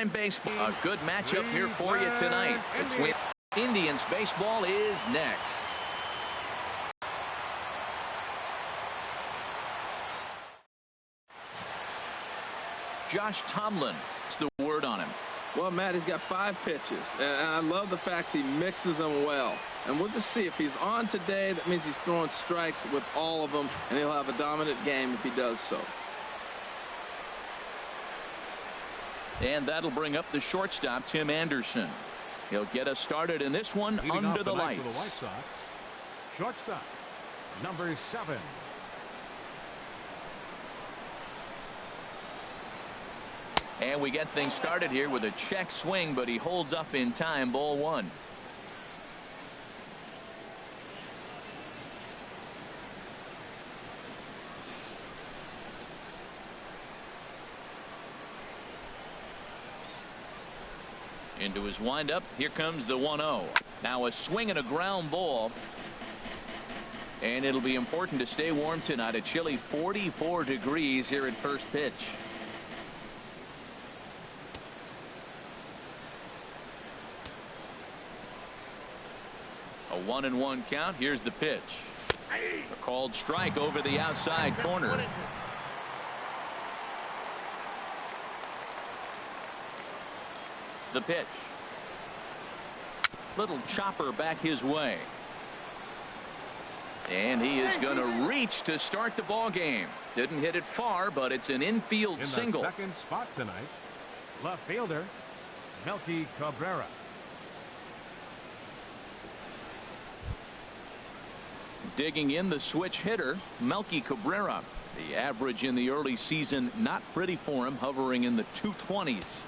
time baseball. A good matchup here for you tonight between Indians. Baseball is next. Josh Tomlin, what's the word on him? Well, Matt, he's got 5 pitches, and I love the fact he mixes them well. And we'll just see if he's on today. That means he's throwing strikes with all of them, and he'll have a dominant game if he does so. And that'll bring up the shortstop, Tim Anderson. He'll get us started in this one under the lights. For the White Sox, shortstop, number 7. And we get things started here with a check swing, but he holds up in time. Ball 1. Into his windup. Here comes the 1-0. Now a swing and a ground ball. And it'll be important to stay warm tonight. A chilly 44 degrees here at first pitch. A 1-1 count. Here's the pitch. A called strike over the outside corner. The pitch. Little chopper back his way. And he is going to reach to start the ball game. Didn't hit it far, but it's an infield single. In the second spot tonight, left fielder Melky Cabrera. Digging in the switch hitter, Melky Cabrera. The average in the early season not pretty for him, hovering in the 220s.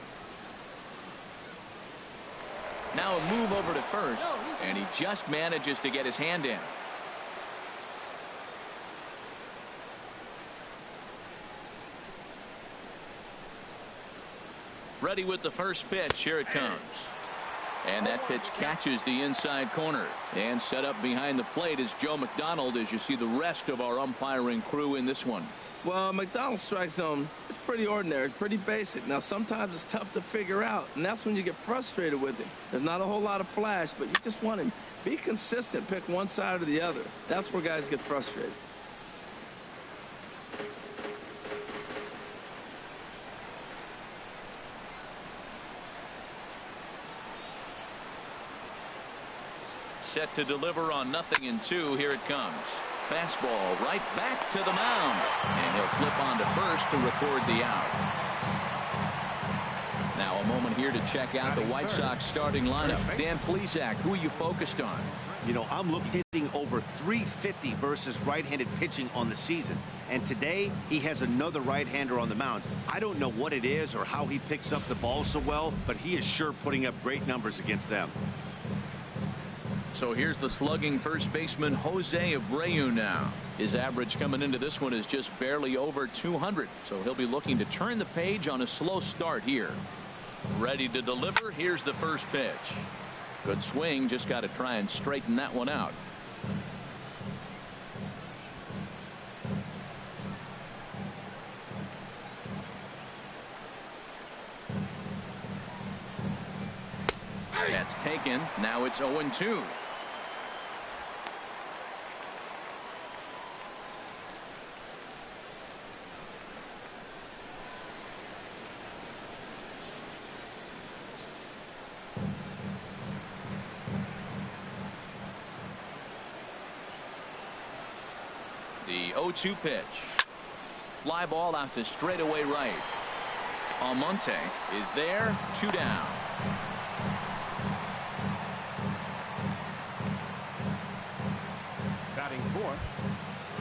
Now a move over to first, and he just manages to get his hand in. Ready with the first pitch. Here it comes. And that pitch catches the inside corner. And set up behind the plate is Joe McDonald, as you see the rest of our umpiring crew in this one. Well, McDonald's strike zone is pretty ordinary, pretty basic. Now, sometimes it's tough to figure out, and that's when you get frustrated with him. There's not a whole lot of flash, but you just want him. Be consistent. Pick one side or the other. That's where guys get frustrated. Set to deliver on 0-2. Here it comes. Fastball right back to the mound. And he'll flip on to first to record the out. Now a moment here to check out the White Sox starting lineup. Dan Plesac, who are you focused on? You know, I'm hitting over 350 versus right-handed pitching on the season. And today, he has another right-hander on the mound. I don't know what it is or how he picks up the ball so well, but he is sure putting up great numbers against them. So here's the slugging first baseman Jose Abreu now. His average coming into this one is just barely over 200. So he'll be looking to turn the page on a slow start here. Ready to deliver. Here's the first pitch. Good swing. Just got to try and straighten that one out. That's taken. Now it's 0-2. The 0-2 pitch. Fly ball out to straightaway right. Almonte is there. 2 down. Batting fourth,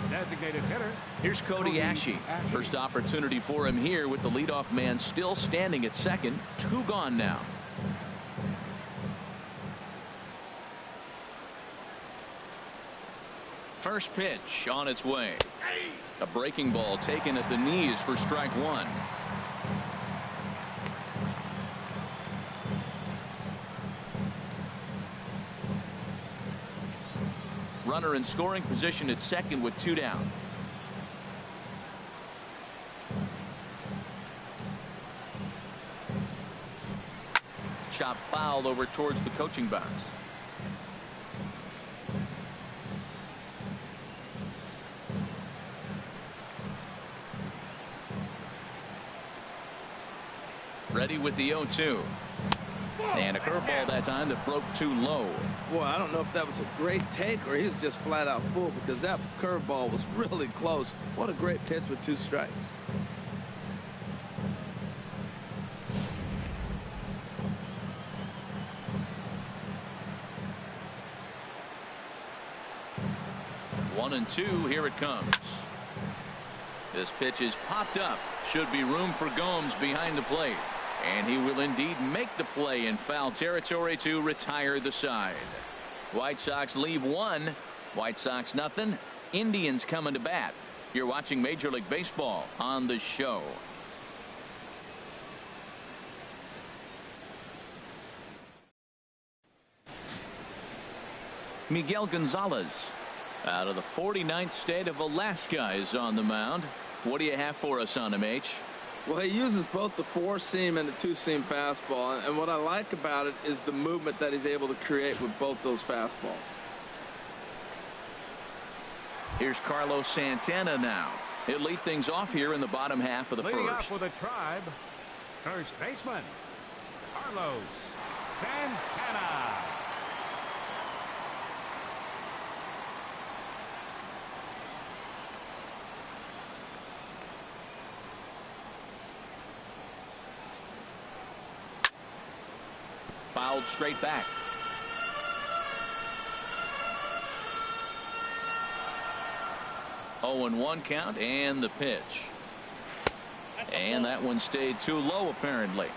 designated hitter. Here's Cody Ashe. First opportunity for him here with the leadoff man still standing at second. 2 gone now. First pitch on its way. A breaking ball taken at the knees for strike 1. Runner in scoring position at second with 2 down. chop foul over towards the coaching box. Ready with the 0-2. And a curveball that time that broke too low. Boy, I don't know if that was a great take or he was just flat out fooled, because that curveball was really close. What a great pitch with 2 strikes. One and two. Here it comes. This pitch is popped up. Should be room for Gomes behind the plate. And he will indeed make the play in foul territory to retire the side. White Sox leave 1. White Sox nothing. Indians coming to bat. You're watching Major League Baseball on the show. Miguel Gonzalez out of the 49th state of Alaska is on the mound. What do you have for us on him, H? Well, he uses both the 4-seam and the 2-seam fastball, and what I like about it is the movement that he's able to create with both those fastballs. Here's Carlos Santana now. He'll lead things off here in the bottom half of the Leading first. off with a Tribe, first baseman, Carlos Santana. Fouled straight back. Oh, and 1 count, and the pitch. And that one stayed too low, apparently.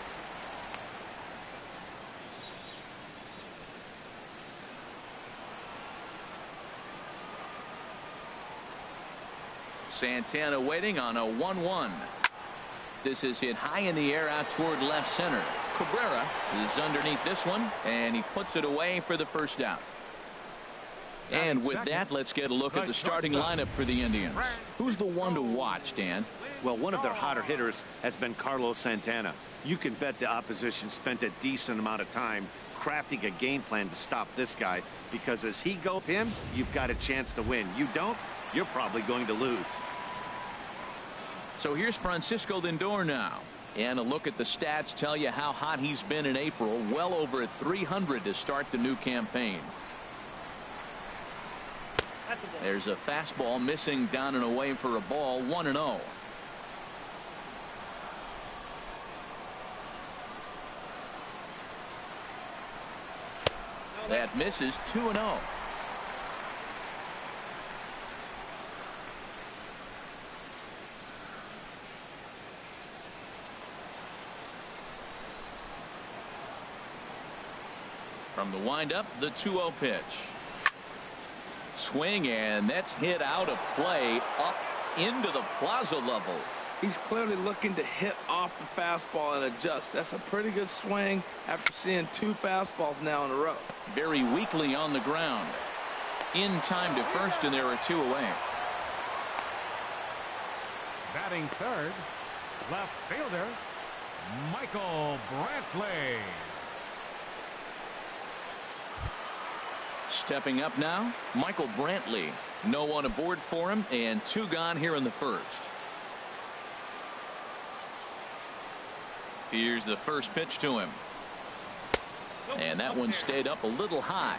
Santana waiting on a 1-1. This is hit high in the air out toward left center. Cabrera is underneath this one, and he puts it away for the first out. And with that, let's get a look at the starting lineup for the Indians. Who's the one to watch, Dan? Well, one of their hotter hitters has been Carlos Santana. You can bet the opposition spent a decent amount of time crafting a game plan to stop this guy, because as he goes him, you've got a chance to win. You don't, you're probably going to lose. So here's Francisco Lindor now. And a look at the stats tell you how hot he's been in April. Well over 300 to start the new campaign. There's a fastball missing down and away for a ball. 1-0. That misses. 2-0. From the windup, the 2-0 pitch. Swing, and that's hit out of play up into the plaza level. He's clearly looking to hit off the fastball and adjust. That's a pretty good swing after seeing 2 fastballs now in a row. Very weakly on the ground. In time to first, and there are 2 away. Batting third, left fielder, Michael Brantley. Stepping up now, Michael Brantley. No one aboard for him, and 2 gone here in the first. Here's the first pitch to him. And that one stayed up a little high.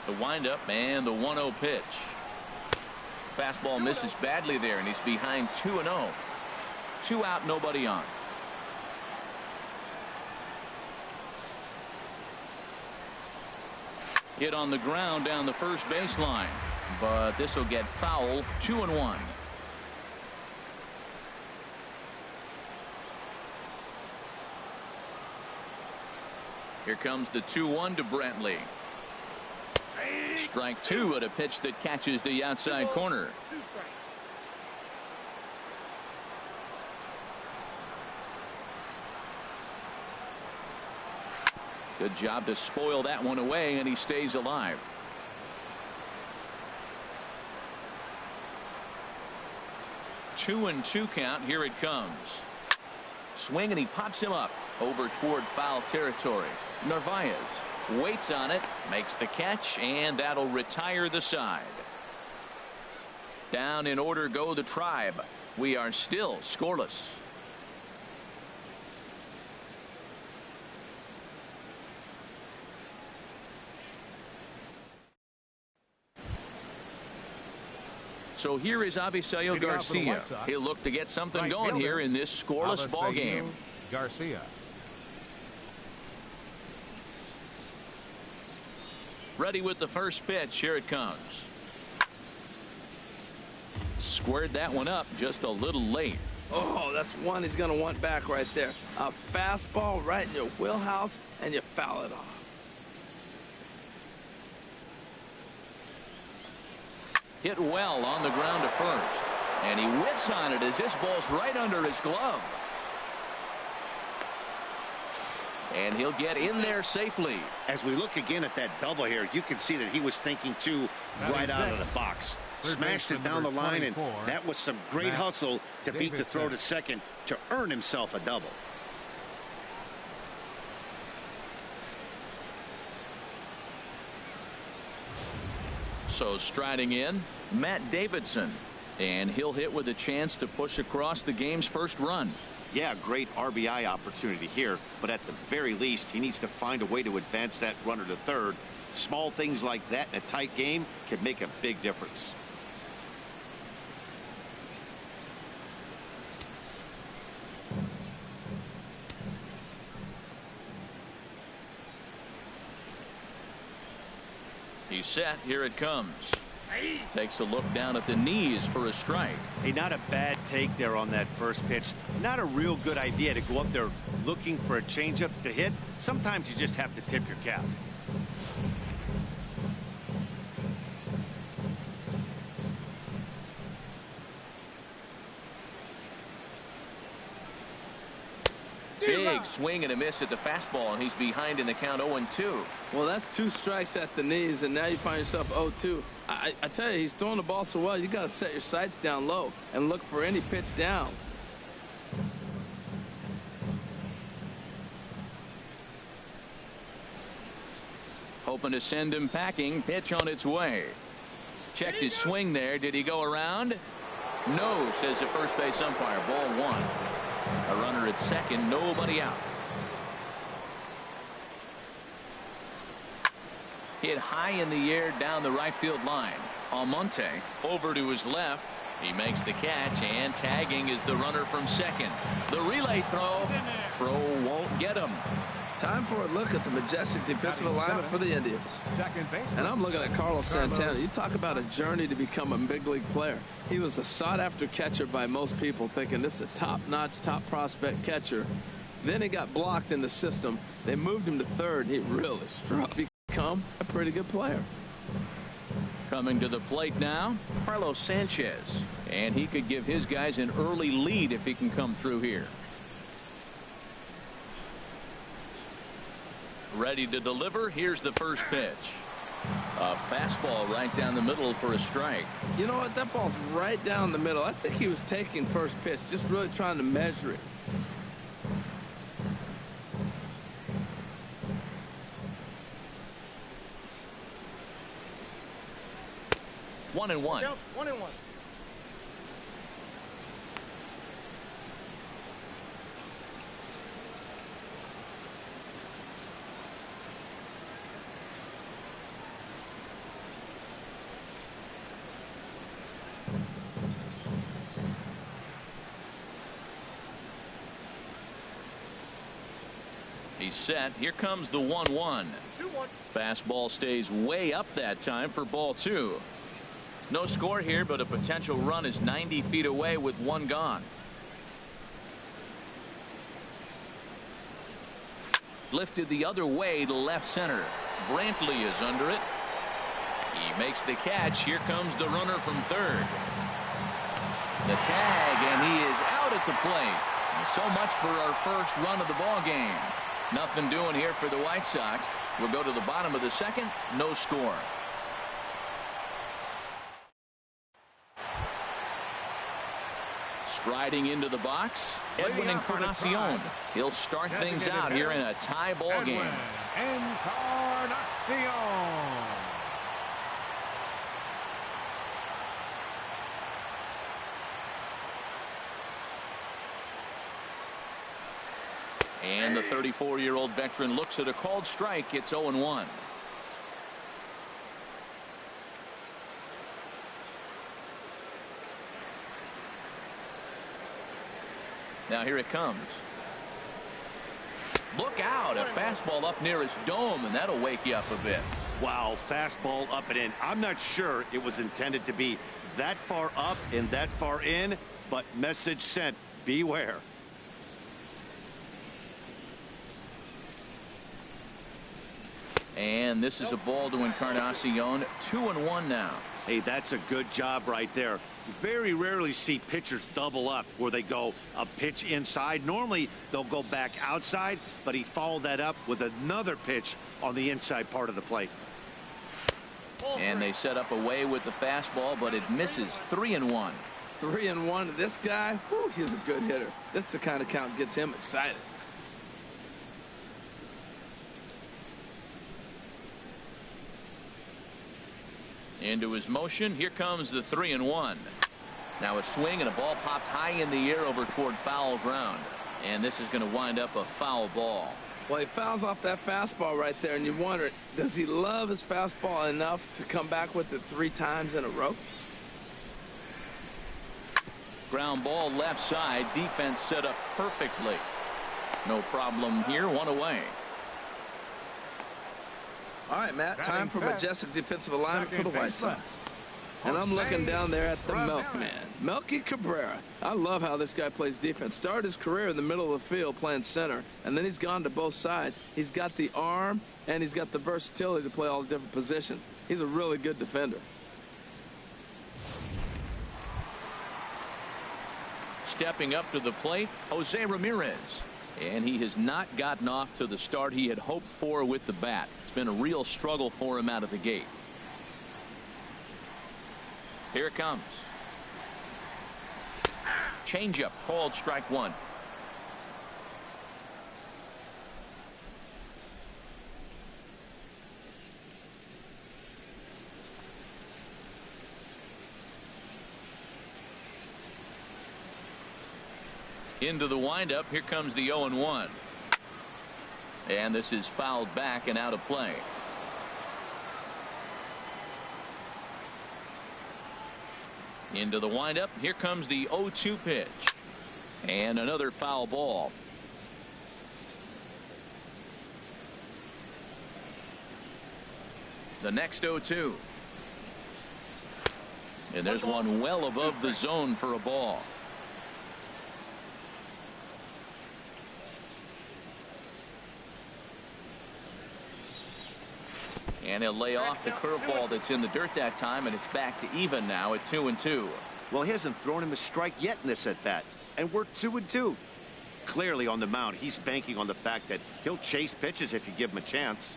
The windup and the 1-0 pitch. Fastball misses badly there, and he's behind 2-0. 2 out, nobody on. Hit on the ground down the first baseline, but this will get foul. 2-1. Here comes the 2-1 to Brantley. Strike 2 at a pitch that catches the outside corner. Good job to spoil that one away, and he stays alive. Two and two count. Here it comes. Swing, and he pops him up over toward foul territory. Narvaez waits on it, makes the catch, and that'll retire the side. Down in order go the Tribe. We are still scoreless. So here is Avisail Garcia. He'll look to get something going here in this scoreless ball game. Garcia. Ready with the first pitch. Here it comes. Squared that one up just a little late. Oh, that's one he's going to want back right there. A fastball right in your wheelhouse, and you foul it off. Hit well on the ground to first. And he whips on it as this ball's right under his glove. And he'll get in there safely. As we look again at that double here, you can see that he was thinking too right out of the box. Smashed it down the line, and that was some great hustle to beat the throw to second to earn himself a double. So striding in, Matt Davidson, and he'll hit with a chance to push across the game's first run. Yeah, great RBI opportunity here, but at the very least, he needs to find a way to advance that runner to third. Small things like that in a tight game can make a big difference. He's set. Here it comes. Takes a look down at the knees for a strike. Hey, not a bad take there on that first pitch. Not a real good idea to go up there looking for a changeup to hit. Sometimes you just have to tip your cap. Big swing and a miss at the fastball, and he's behind in the count 0-2. Well, that's two strikes at the knees, and now you find yourself 0-2. I tell you, he's throwing the ball so well, you got to set your sights down low and look for any pitch down. Hoping to send him packing. Pitch on its way. Checked his swing there. Did he go around? No, says the first base umpire. Ball one. A runner at second, nobody out. Hit high in the air down the right field line. Almonte over to his left. He makes the catch, and tagging is the runner from second. The relay throw. Throw won't get him. Time for a look at the majestic defensive alignment for the Indians. And I'm looking at Carlos Santana. You talk about a journey to become a big league player. He was a sought-after catcher by most people, thinking this is a top-notch, top prospect catcher. Then he got blocked in the system. They moved him to third. He really struck to become a pretty good player. Coming to the plate now, Carlos Sanchez. And he could give his guys an early lead if he can come through here. Ready to deliver. Here's the first pitch. A fastball right down the middle for a strike. You know what? That ball's right down the middle. I think he was taking first pitch, just really trying to measure it. One and one. 1-1. He's set. Here comes the 1-1. 2-1. Fastball stays way up that time for ball two. No score here, but a potential run is 90 feet away with one gone. Lifted the other way to left center. Brantley is under it. He makes the catch. Here comes the runner from third. The tag, and he is out at the plate. So much for our first run of the ball game. Nothing doing here for the White Sox. We'll go to the bottom of the second. No score. Striding into the box, Edwin Encarnacion. He'll start things out here in a tie ball game. Encarnacion. And the 34-year-old veteran looks at a called strike. It's 0-1. Now here it comes. Look out, a fastball up near his dome, and that'll wake you up a bit. Wow, fastball up and in. I'm not sure it was intended to be that far up and that far in, but message sent, beware. And this is a ball to Encarnacion. 2-1 now. Hey, that's a good job right there. You very rarely see pitchers double up where they go a pitch inside. Normally they'll go back outside, but he followed that up with another pitch on the inside part of the plate. And they set up away with the fastball, but it misses. 3-1. 3-1. This guy, whew, he's a good hitter. This is the kind of count that gets him excited. Into his motion. Here comes the 3-1. Now a swing and a ball popped high in the air over toward foul ground. And this is going to wind up a foul ball. Well, he fouls off that fastball right there, and you wonder, does he love his fastball enough to come back with it 3 times in a row? Ground ball left side. Defense set up perfectly. No problem here. 1 away. All right, Matt, time for majestic defensive alignment for the White Sox. And I'm looking down there at the Milkman, Melky Cabrera. I love how this guy plays defense. Started his career in the middle of the field playing center, and then he's gone to both sides. He's got the arm, and he's got the versatility to play all the different positions. He's a really good defender. Stepping up to the plate, Jose Ramirez. And he has not gotten off to the start he had hoped for with the bat. It's been a real struggle for him out of the gate. Here it comes. Changeup called strike 1. Into the windup. Here comes the 0-1. And this is fouled back and out of play. Into the windup. Here comes the 0-2 pitch. And another foul ball. The next 0-2. And there's one well above the zone for a ball. And he'll lay off the curveball that's in the dirt that time, and it's back to even now at 2-2. Well, he hasn't thrown him a strike yet in this at bat, and we're 2-2. Clearly on the mound, he's banking on the fact that he'll chase pitches if you give him a chance.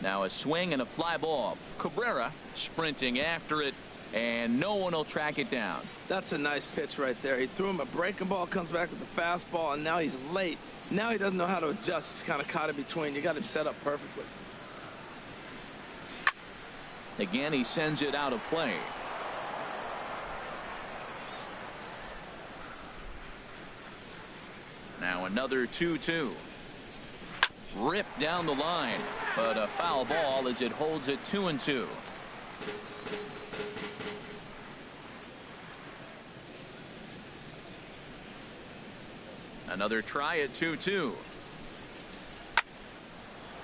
Now a swing and a fly ball. Cabrera sprinting after it, and no one will track it down. That's a nice pitch right there. He threw him a breaking ball, comes back with the fastball, and now he's late. Now he doesn't know how to adjust. He's kind of caught in between. You got him set up perfectly. Again, he sends it out of play. Now another 2-2. Ripped down the line, but a foul ball as it holds it 2-2. Another try at 2-2.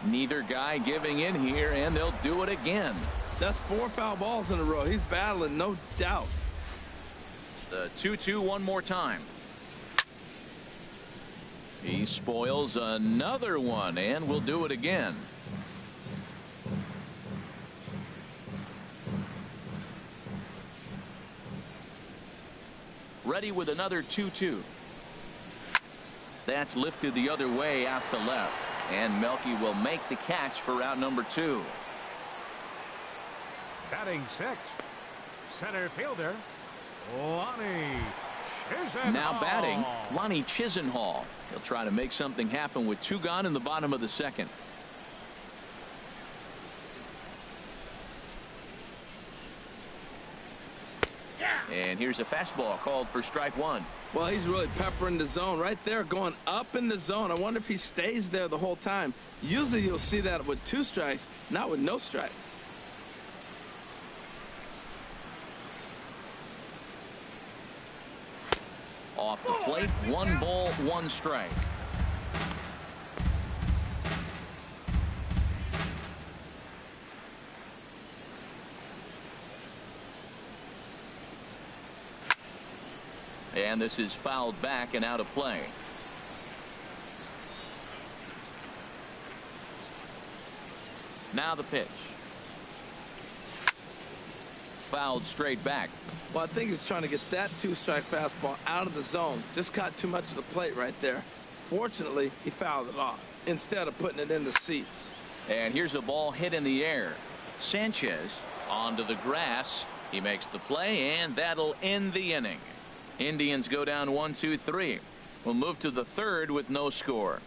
Neither guy giving in here, and they'll do it again. That's 4 foul balls in a row. He's battling, no doubt. The 2-2 one more time. He spoils another one, and will do it again. Ready with another 2-2. That's lifted the other way out to left. And Melky will make the catch for out number 2. Batting 6th, center fielder, Lonnie Chisenhall. Now batting, Lonnie Chisenhall. He'll try to make something happen with 2 gone in the bottom of the 2nd. And here's a fastball called for strike 1. Well, he's really peppering the zone right there, going up in the zone. I wonder if he stays there the whole time. Usually you'll see that with 2 strikes, not with no strikes. Off the plate, 1 ball, 1 strike. And this is fouled back and out of play. Now the pitch. Fouled straight back. Well, I think he was trying to get that 2-strike fastball out of the zone. Just caught too much of the plate right there. Fortunately, he fouled it off instead of putting it in the seats. And here's a ball hit in the air. Sanchez onto the grass. He makes the play, and that'll end the inning. Indians go down 1-2-3. We'll move to the 3rd with no score.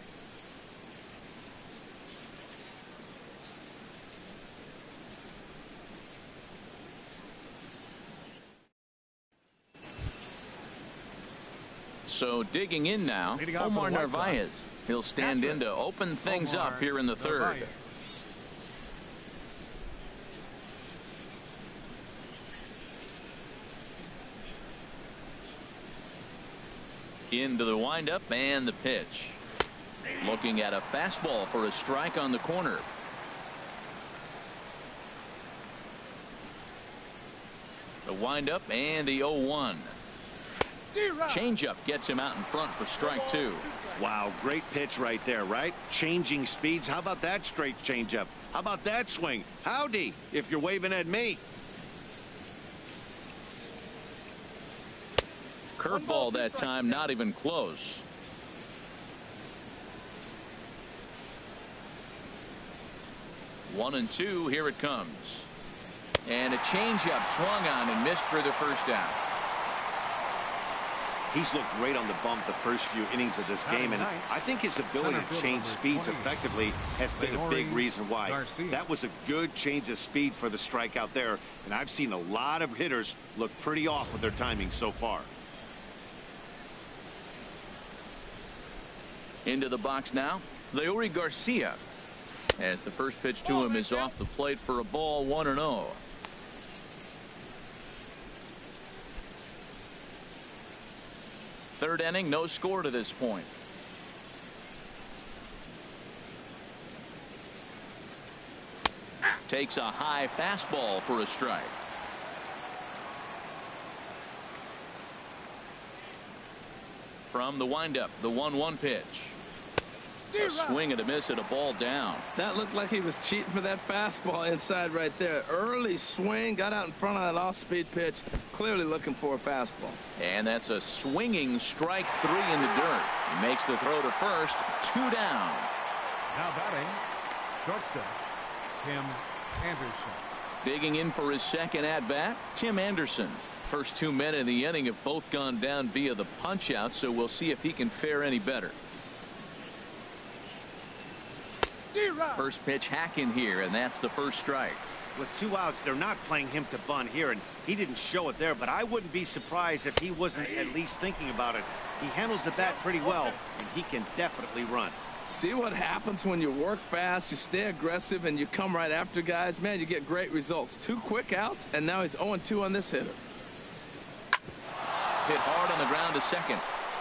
So digging in now, Omar Narvaez. He'll stand in to open things up here in the 3rd. Into the windup and the pitch. Looking at a fastball for a strike on the corner. The windup and the 0-1. Changeup gets him out in front for strike 2. Wow, great pitch right there, right? Changing speeds. How about that straight changeup? How about that swing? Howdy, if you're waving at me. Curveball that time, not even close. One and 2, here it comes. And a changeup swung on and missed for the first out. He's looked great on the bump the first few innings of this game, and I think his ability to change speeds effectively has been a big reason why. That was a good change of speed for the strikeout there, and I've seen a lot of hitters look pretty off with their timing so far. Into the box now, Leury Garcia, as the first pitch to him is off the plate for a ball, 1-0. Third inning, no score to this point. Takes a high fastball for a strike. From the windup, the 1-1 pitch. A swing and a miss at a ball down. That looked like he was cheating for that fastball inside right there. Early swing, got out in front of that off-speed pitch, clearly looking for a fastball. And that's a swinging strike 3 in the dirt. He makes the throw to first, 2 down. Now batting, shortstop, Tim Anderson. Digging in for his second at-bat, Tim Anderson. First 2 men in the inning have both gone down via the punch-out, so we'll see if he can fare any better. First pitch hack in here, and that's the first strike. With 2 outs, they're not playing him to bunt here, and he didn't show it there, but I wouldn't be surprised if he wasn't at least thinking about it. He handles the bat pretty well, and he can definitely run. See what happens when you work fast, you stay aggressive, and you come right after guys. Man, you get great results. 2 quick outs, and now he's 0-2 on this hitter. Hit hard on the ground to second,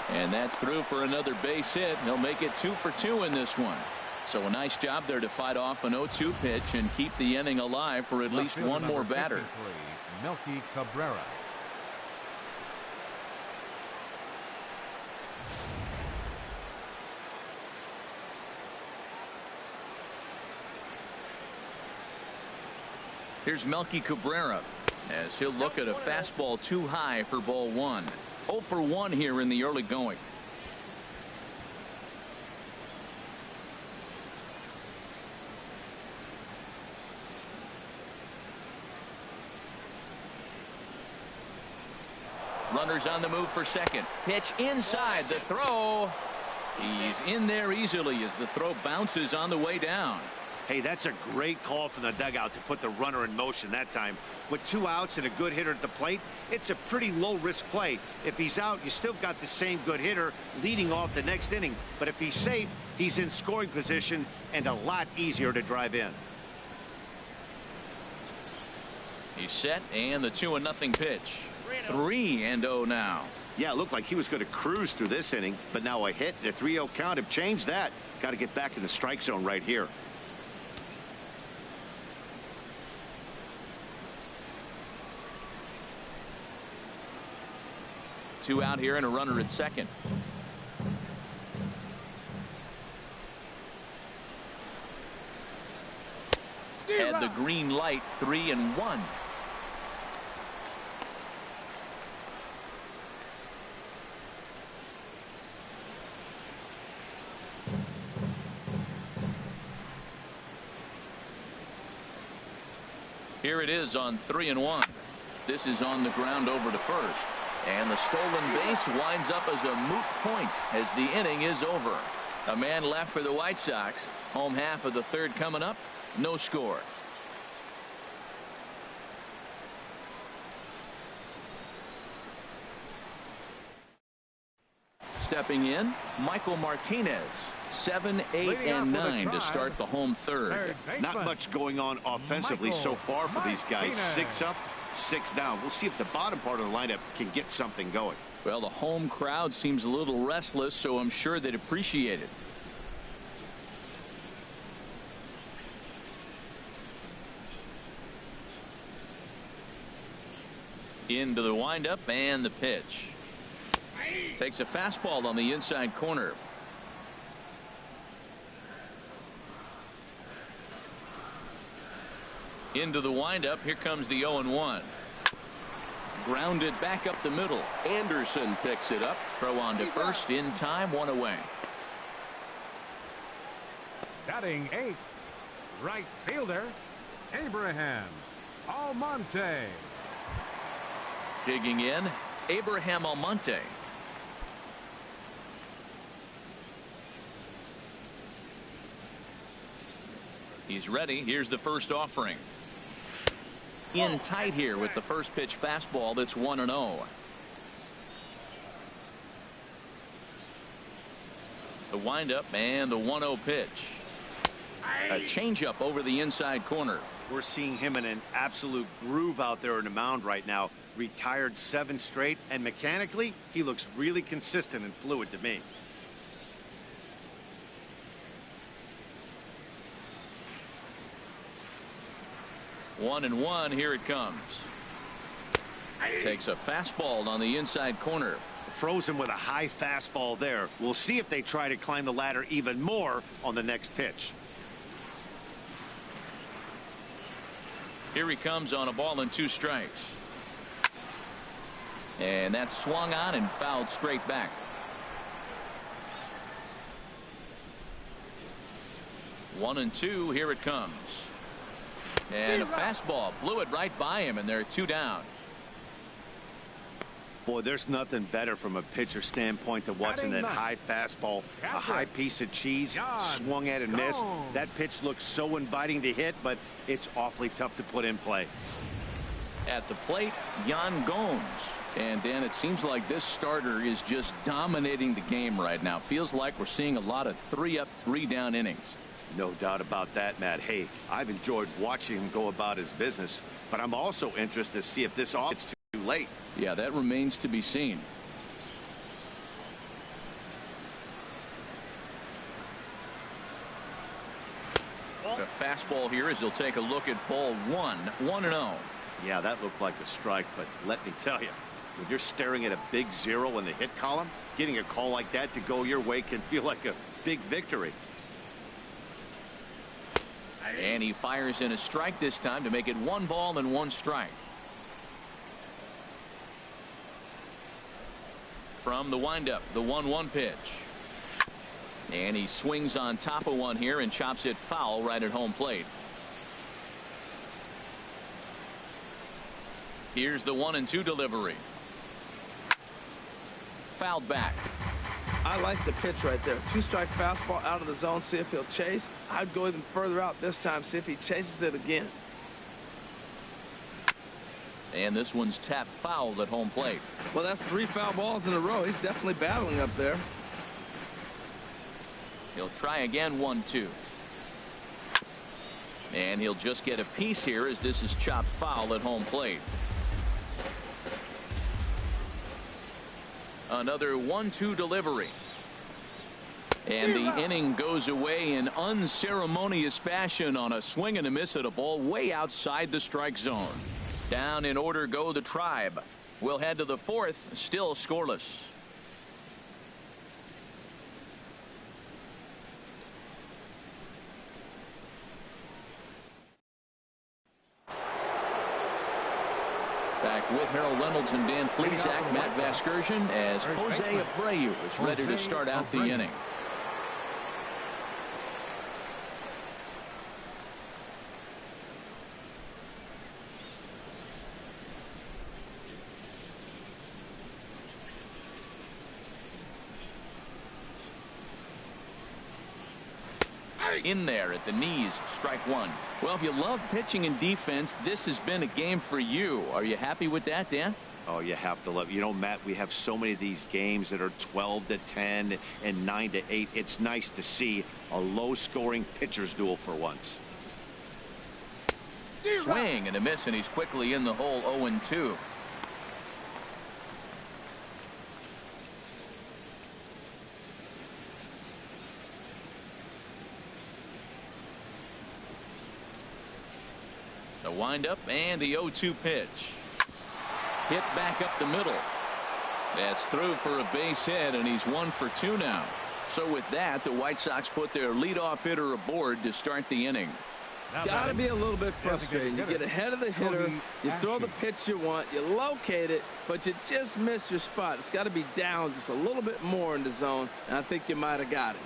and that's through for another base hit. He'll make it 2 for 2 in this one. So a nice job there to fight off an 0-2 pitch and keep the inning alive for at least one more batter. Melky Cabrera. Here's Melky Cabrera as he'll look at a fastball too high for ball 1. 0 for 1 here in the early going. Runners on the move for second. Pitch inside. The throw. He's in there easily as the throw bounces on the way down. Hey, that's a great call from the dugout to put the runner in motion that time. With 2 outs and a good hitter at the plate, it's a pretty low-risk play. If he's out, you still got the same good hitter leading off the next inning. But if he's safe, he's in scoring position and a lot easier to drive in. He's set, and the 2-0 pitch. 3-0 now. Yeah, it looked like he was going to cruise through this inning, but now a hit and a 3-0 count have changed that. Got to get back in the strike zone right here. Two out here and a runner at second. Had the green light. 3-1. Here it is on 3-1. This is on the ground over to first. And the stolen base winds up as a moot point as the inning is over. A man left for the White Sox. Home half of the third coming up. No score. Stepping in, Michael Martinez. 7, 8, and 9 to start the home third. Not much going on offensively so far for these guys. 6 up, 6 down. We'll see if the bottom part of the lineup can get something going. Well, the home crowd seems a little restless, so I'm sure they'd appreciate it. Into the windup and the pitch. Takes a fastball on the inside corner. Into the windup. Here comes the 0-1. Grounded back up the middle. Anderson picks it up. Throw on to first in time. 1 away. Batting 8th, right fielder Abraham Almonte. Digging in, Abraham Almonte. He's ready. Here's the first offering. In tight here with the first pitch fastball. That's 1-0. The windup and the 1-0 pitch. A changeup over the inside corner. We're seeing him in an absolute groove out there in the mound right now. Retired 7 straight, and mechanically he looks really consistent and fluid to me. One and one. Here it comes. Takes a fastball on the inside corner. Frozen with a high fastball there. We'll see if they try to climb the ladder even more on the next pitch. Here he comes on a ball and 2 strikes. And that's swung on and fouled straight back. One and 2. Here it comes. And a fastball blew it right by him, and they're 2 down. Boy, there's nothing better from a pitcher standpoint than watching that high fastball, a high piece of cheese, swung at and missed. That pitch looks so inviting to hit, but it's awfully tough to put in play. At the plate, Yan Gomes. And Dan, it seems like this starter is just dominating the game right now. Feels like we're seeing a lot of 3-up, 3-down innings. No doubt about that, Matt. Hey, I've enjoyed watching him go about his business, but I'm also interested to see if this offense is too late. Yeah, that remains to be seen. The fastball here as he'll take a look at ball 1. 1-0. Yeah, that looked like a strike, but let me tell you, when you're staring at a big 0 in the hit column, getting a call like that to go your way can feel like a big victory. And he fires in a strike this time to make it 1 ball and 1 strike. From the windup, the 1-1 pitch. And he swings on top of one here and chops it foul right at home plate. Here's the 1-2 delivery. fouled back. I like the pitch right there. 2-strike fastball out of the zone. See if he'll chase. I'd go even further out this time. See if he chases it again. And this one's tapped foul at home plate. Well, that's 3 foul balls in a row. He's definitely battling up there. He'll try again. 1-2. And he'll just get a piece here as this is chopped foul at home plate. Another 1-2 delivery. And the inning goes away in unceremonious fashion on a swing and a miss at a ball way outside the strike zone. Down in order go the Tribe. We'll head to the 4th, still scoreless. Back with Harold Reynolds and Dan Plesac, Matt Vasgersian, as Jose Abreu is ready to start out the inning. In there at the knees, strike 1. Well, if you love pitching and defense, this has been a game for you. Are you happy with that, Dan? Oh, you have to love. You know, Matt, we have so many of these games that are 12-10 and 9-8. It's nice to see a low-scoring pitcher's duel for once. Swing and a miss, and he's quickly in the hole. 0-2. The windup and the 0-2 pitch. Hit back up the middle. That's through for a base hit, and he's 1 for 2 now. So with that, the White Sox put their leadoff hitter aboard to start the inning. Got to be a little bit frustrating. You get ahead of the hitter, you throw the pitch you want, you locate it, but you just miss your spot. It's got to be down just a little bit more in the zone, and I think you might have got it.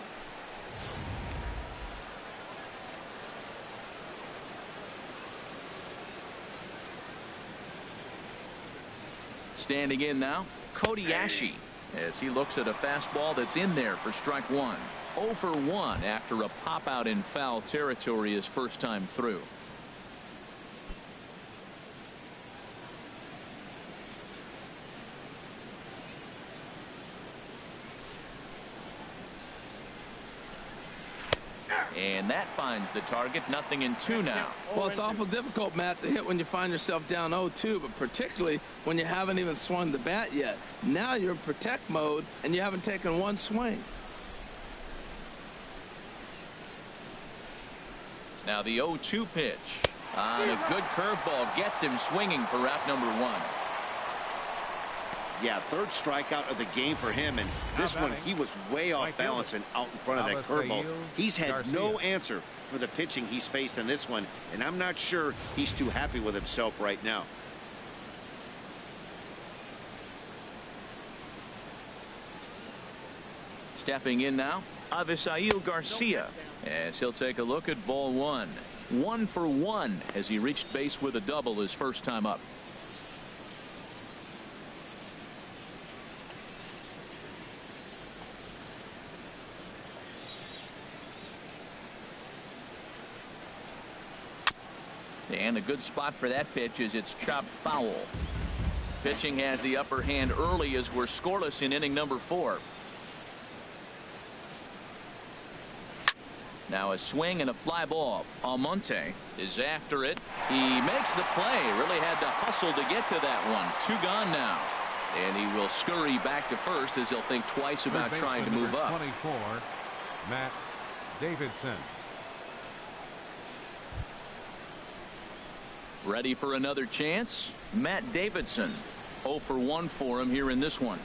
Standing in now, Kobayashi, as he looks at a fastball that's in there for strike 1. 0 for 1 after a pop out in foul territory his first time through. And that finds the target. 0-2 now. Well, it's awful difficult, Matt, to hit when you find yourself down 0-2, but particularly when you haven't even swung the bat yet. Now you're in protect mode, and you haven't taken one swing. Now the 0-2 pitch on a good curveball gets him swinging for out number 1. Yeah, 3rd strikeout of the game for him, and this one he was way off balance and out in front of that curveball. He's had no answer for the pitching he's faced in this one, and I'm not sure he's too happy with himself right now. Stepping in now, Avisail Garcia, as he'll take a look at ball 1. 1 for 1 as he reached base with a double his first time up. And a good spot for that pitch is it's chopped foul. Pitching has the upper hand early as we're scoreless in inning number 4. Now a swing and a fly ball. Almonte is after it. He makes the play. Really had to hustle to get to that one. 2 gone now. And he will scurry back to first as he'll think twice about trying to move up. 24, Matt Davidson. Ready for another chance? Matt Davidson. 0 for 1 for him here in this one.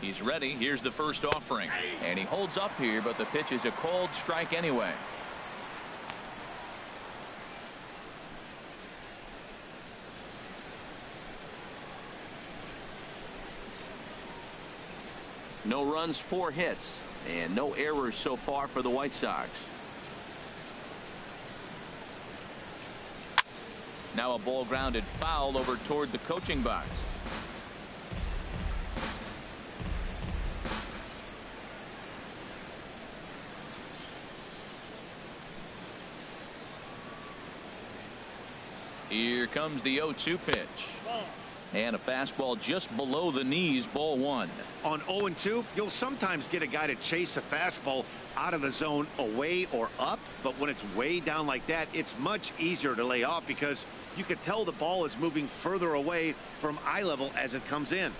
He's ready. Here's the first offering. And he holds up here, but the pitch is a cold strike anyway. No runs, 4 hits, and no errors so far for the White Sox. Now a ball grounded foul over toward the coaching box. Here comes the 0-2 pitch. And a fastball just below the knees, ball one. On 0-2, you'll sometimes get a guy to chase a fastball out of the zone away or up, but when it's way down like that, it's much easier to lay off because you can tell the ball is moving further away from eye level as it comes in.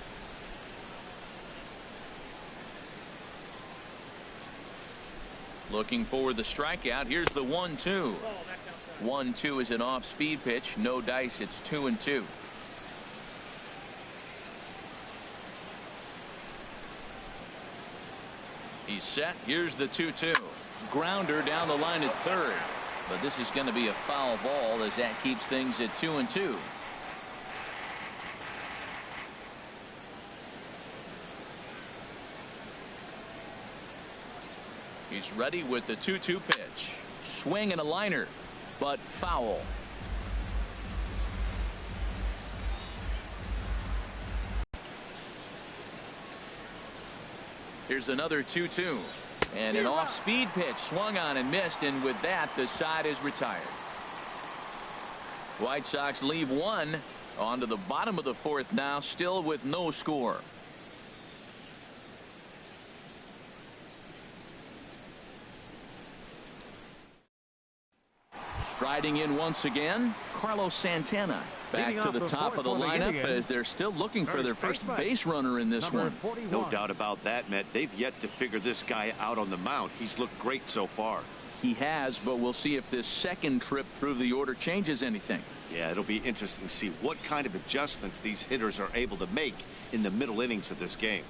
Looking for the strikeout. Here's the 1-2. 1-2 is an off-speed pitch. No dice. It's 2-2. He's set. Here's the 2-2. Grounder down the line at third. But this is going to be a foul ball as that keeps things at 2-2. He's ready with the 2-2 pitch. Swing and a liner, but foul. Here's another 2-2. And an off-speed pitch swung on and missed, and with that the side is retired. White Sox leave one. On to the bottom of the fourth now, still with no score. Striding in once again, Carlos Santana. Back to the top of the lineup as they're still looking for their first base runner in this one. No doubt about that, Matt. They've yet to figure this guy out on the mound. He's looked great so far. He has, but we'll see if this second trip through the order changes anything. Yeah, it'll be interesting to see what kind of adjustments these hitters are able to make in the middle innings of this game.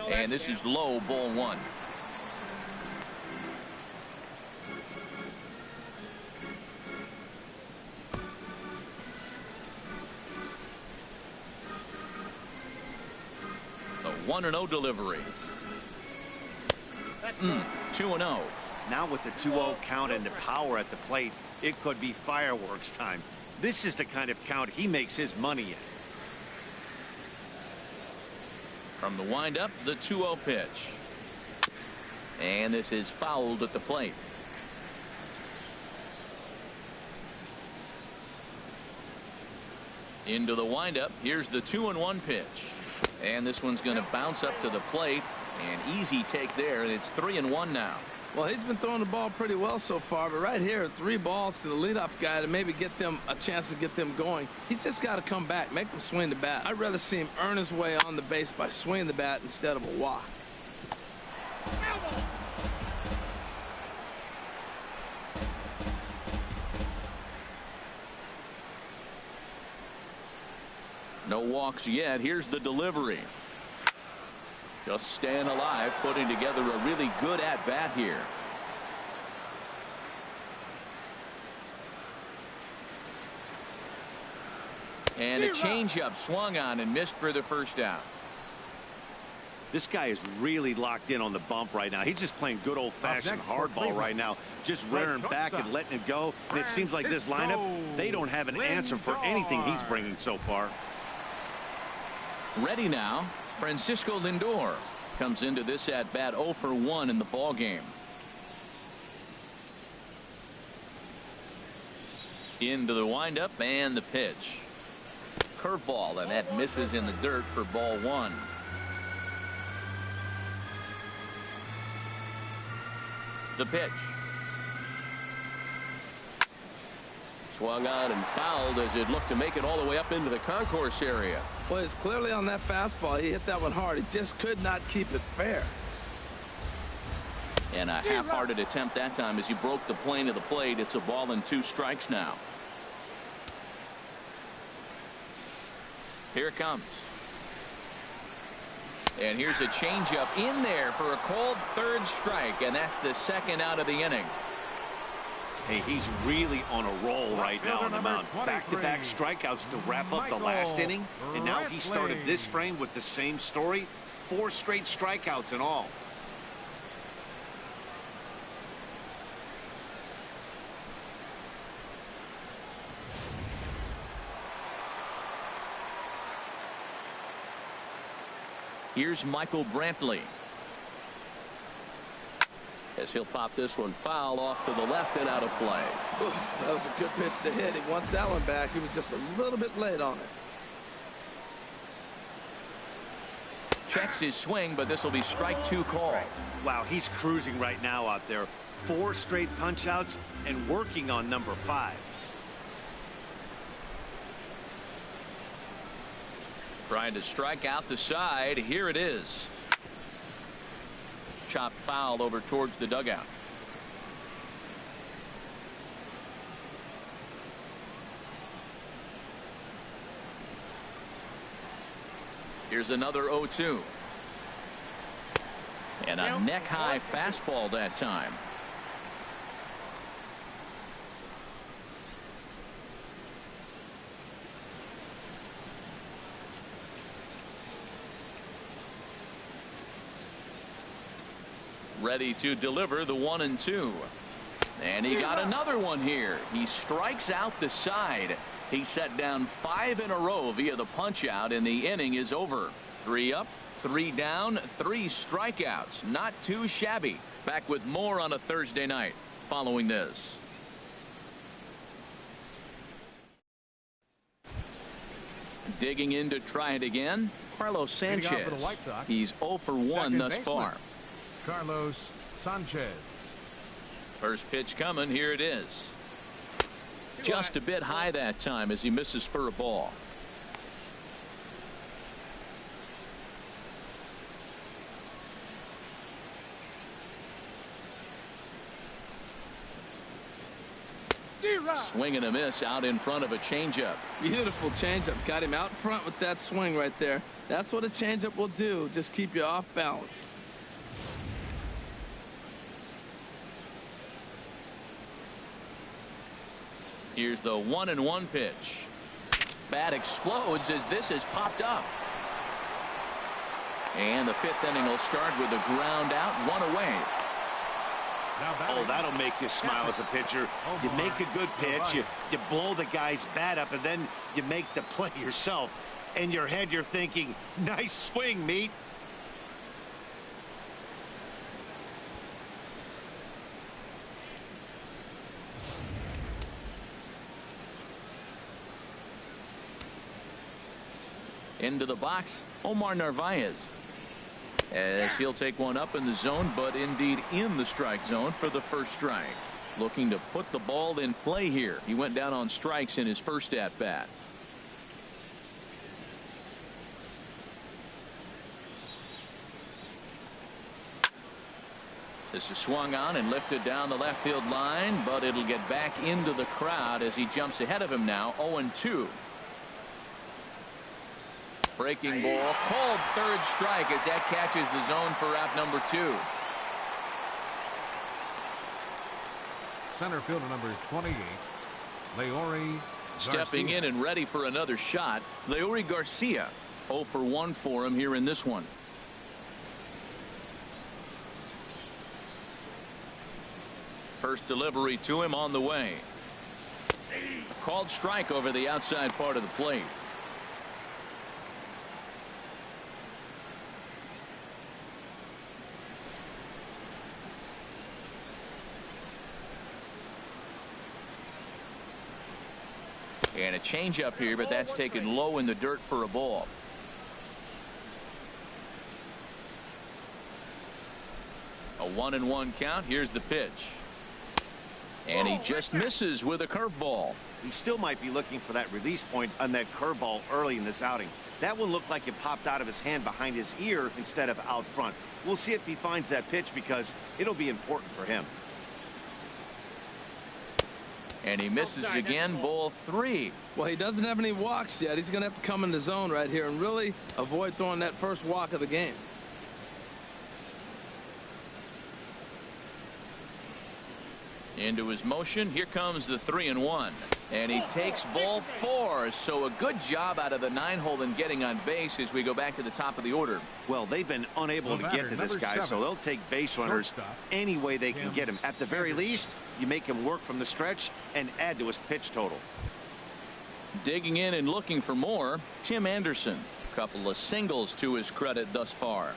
And this is low, ball one. The 1-0 delivery. 2-0. Now with the 2-0 count and the power at the plate, it could be fireworks time. This is the kind of count he makes his money in. From the windup, the 2-0 pitch. And this is fouled at the plate. Into the windup. Here's the 2-1 pitch. And this one's going to bounce up to the plate. An easy take there, and it's 3-1 now. Well, he's been throwing the ball pretty well so far, but right here, 3 balls to the leadoff guy to maybe get them a chance to get them going. He's just got to come back, make them swing the bat. I'd rather see him earn his way on the base by swinging the bat instead of a walk. No walks yet. Here's the delivery. Just staying alive, putting together a really good at-bat here. And a changeup swung on and missed for the first out. This guy is really locked in on the bump right now. He's just playing good old-fashioned hardball right now, just rearing back and letting it go. And it seems like this lineup, they don't have an answer for anything he's bringing so far. Ready now. Francisco Lindor comes into this at bat 0 for 1 in the ball game. Into the windup and the pitch. Curveball, and that misses in the dirt for ball one. The pitch. Swung on and fouled as it looked to make it all the way up into the concourse area. Well, it's clearly on that fastball. He hit that one hard. He just could not keep it fair. And a half-hearted attempt that time as he broke the plane of the plate. It's a ball and 2 strikes now. Here it comes. And here's a changeup in there for a called 3rd strike, and that's the 2nd out of the inning. Hey, he's really on a roll right now on the mound. Back-to-back strikeouts to wrap up the last inning, and now he started this frame with the same story. 4 straight strikeouts in all. Here's Michael Brantley. As he'll pop this one foul off to the left and out of play. Oof, that was a good pitch to hit. He wants that one back. He was just a little bit late on it. Checks his swing, but this will be strike 2 call. Wow, he's cruising right now out there. 4 straight punch outs and working on number 5. Trying to strike out the side. Here it is. Chopped foul over towards the dugout. Here's another 0-2. And a neck-high fastball that time. Ready to deliver the 1-2. And he got another one here. He strikes out the side. He set down 5 in a row via the punch out, and the inning is over. 3 up, 3 down, 3 strikeouts. Not too shabby. Back with more on a Thursday night following this. Digging in to try it again, Carlos Sanchez. He's 0 for 1 thus far. Carlos Sanchez. First pitch coming. Here it is. Just a bit high that time as he misses for a ball. Swing and a miss out in front of a changeup. Beautiful changeup. Got him out front with that swing right there. That's what a changeup will do. Just keep you off balance. Here's the 1-1 pitch. Bat explodes as this has popped up. And the 5th inning will start with a ground out, 1 away. Oh, that'll make you smile as a pitcher. You make a good pitch, you blow the guy's bat up, and then you make the play yourself. In your head, you're thinking, nice swing, meat. Into the box, Omar Narvaez. As he'll take one up in the zone, but indeed in the strike zone for the first strike. Looking to put the ball in play here. He went down on strikes in his first at bat. This is swung on and lifted down the left field line, but it'll get back into the crowd as he jumps ahead of him now. 0-2. Breaking ball, called third strike as that catches the zone for out number 2. Center fielder number 28, Leori Stepping Garcia. in and ready for another shot, Leori Garcia. 0 for 1 for him here in this one. First delivery to him on the way. Called strike over the outside part of the plate. And a changeup here, but that's taken low in the dirt for a ball. A 1-1 count. Here's the pitch. And he just misses with a curveball. He still might be looking for that release point on that curveball early in this outing. That one looked like it popped out of his hand behind his ear instead of out front. We'll see if he finds that pitch because it'll be important for him. And he misses again. Ball 3. Well, he doesn't have any walks yet. He's going to have to come in the zone right here and really avoid throwing that first walk of the game. Into his motion. Here comes the 3-1. And he takes ball 4. So a good job out of the 9-hole in getting on base as we go back to the top of the order. Well, they've been unable to get to this guy, so they'll take base runners any way they can get him. At the very least, you make him work from the stretch and add to his pitch total. Digging in and looking for more, Tim Anderson. Couple of singles to his credit thus far.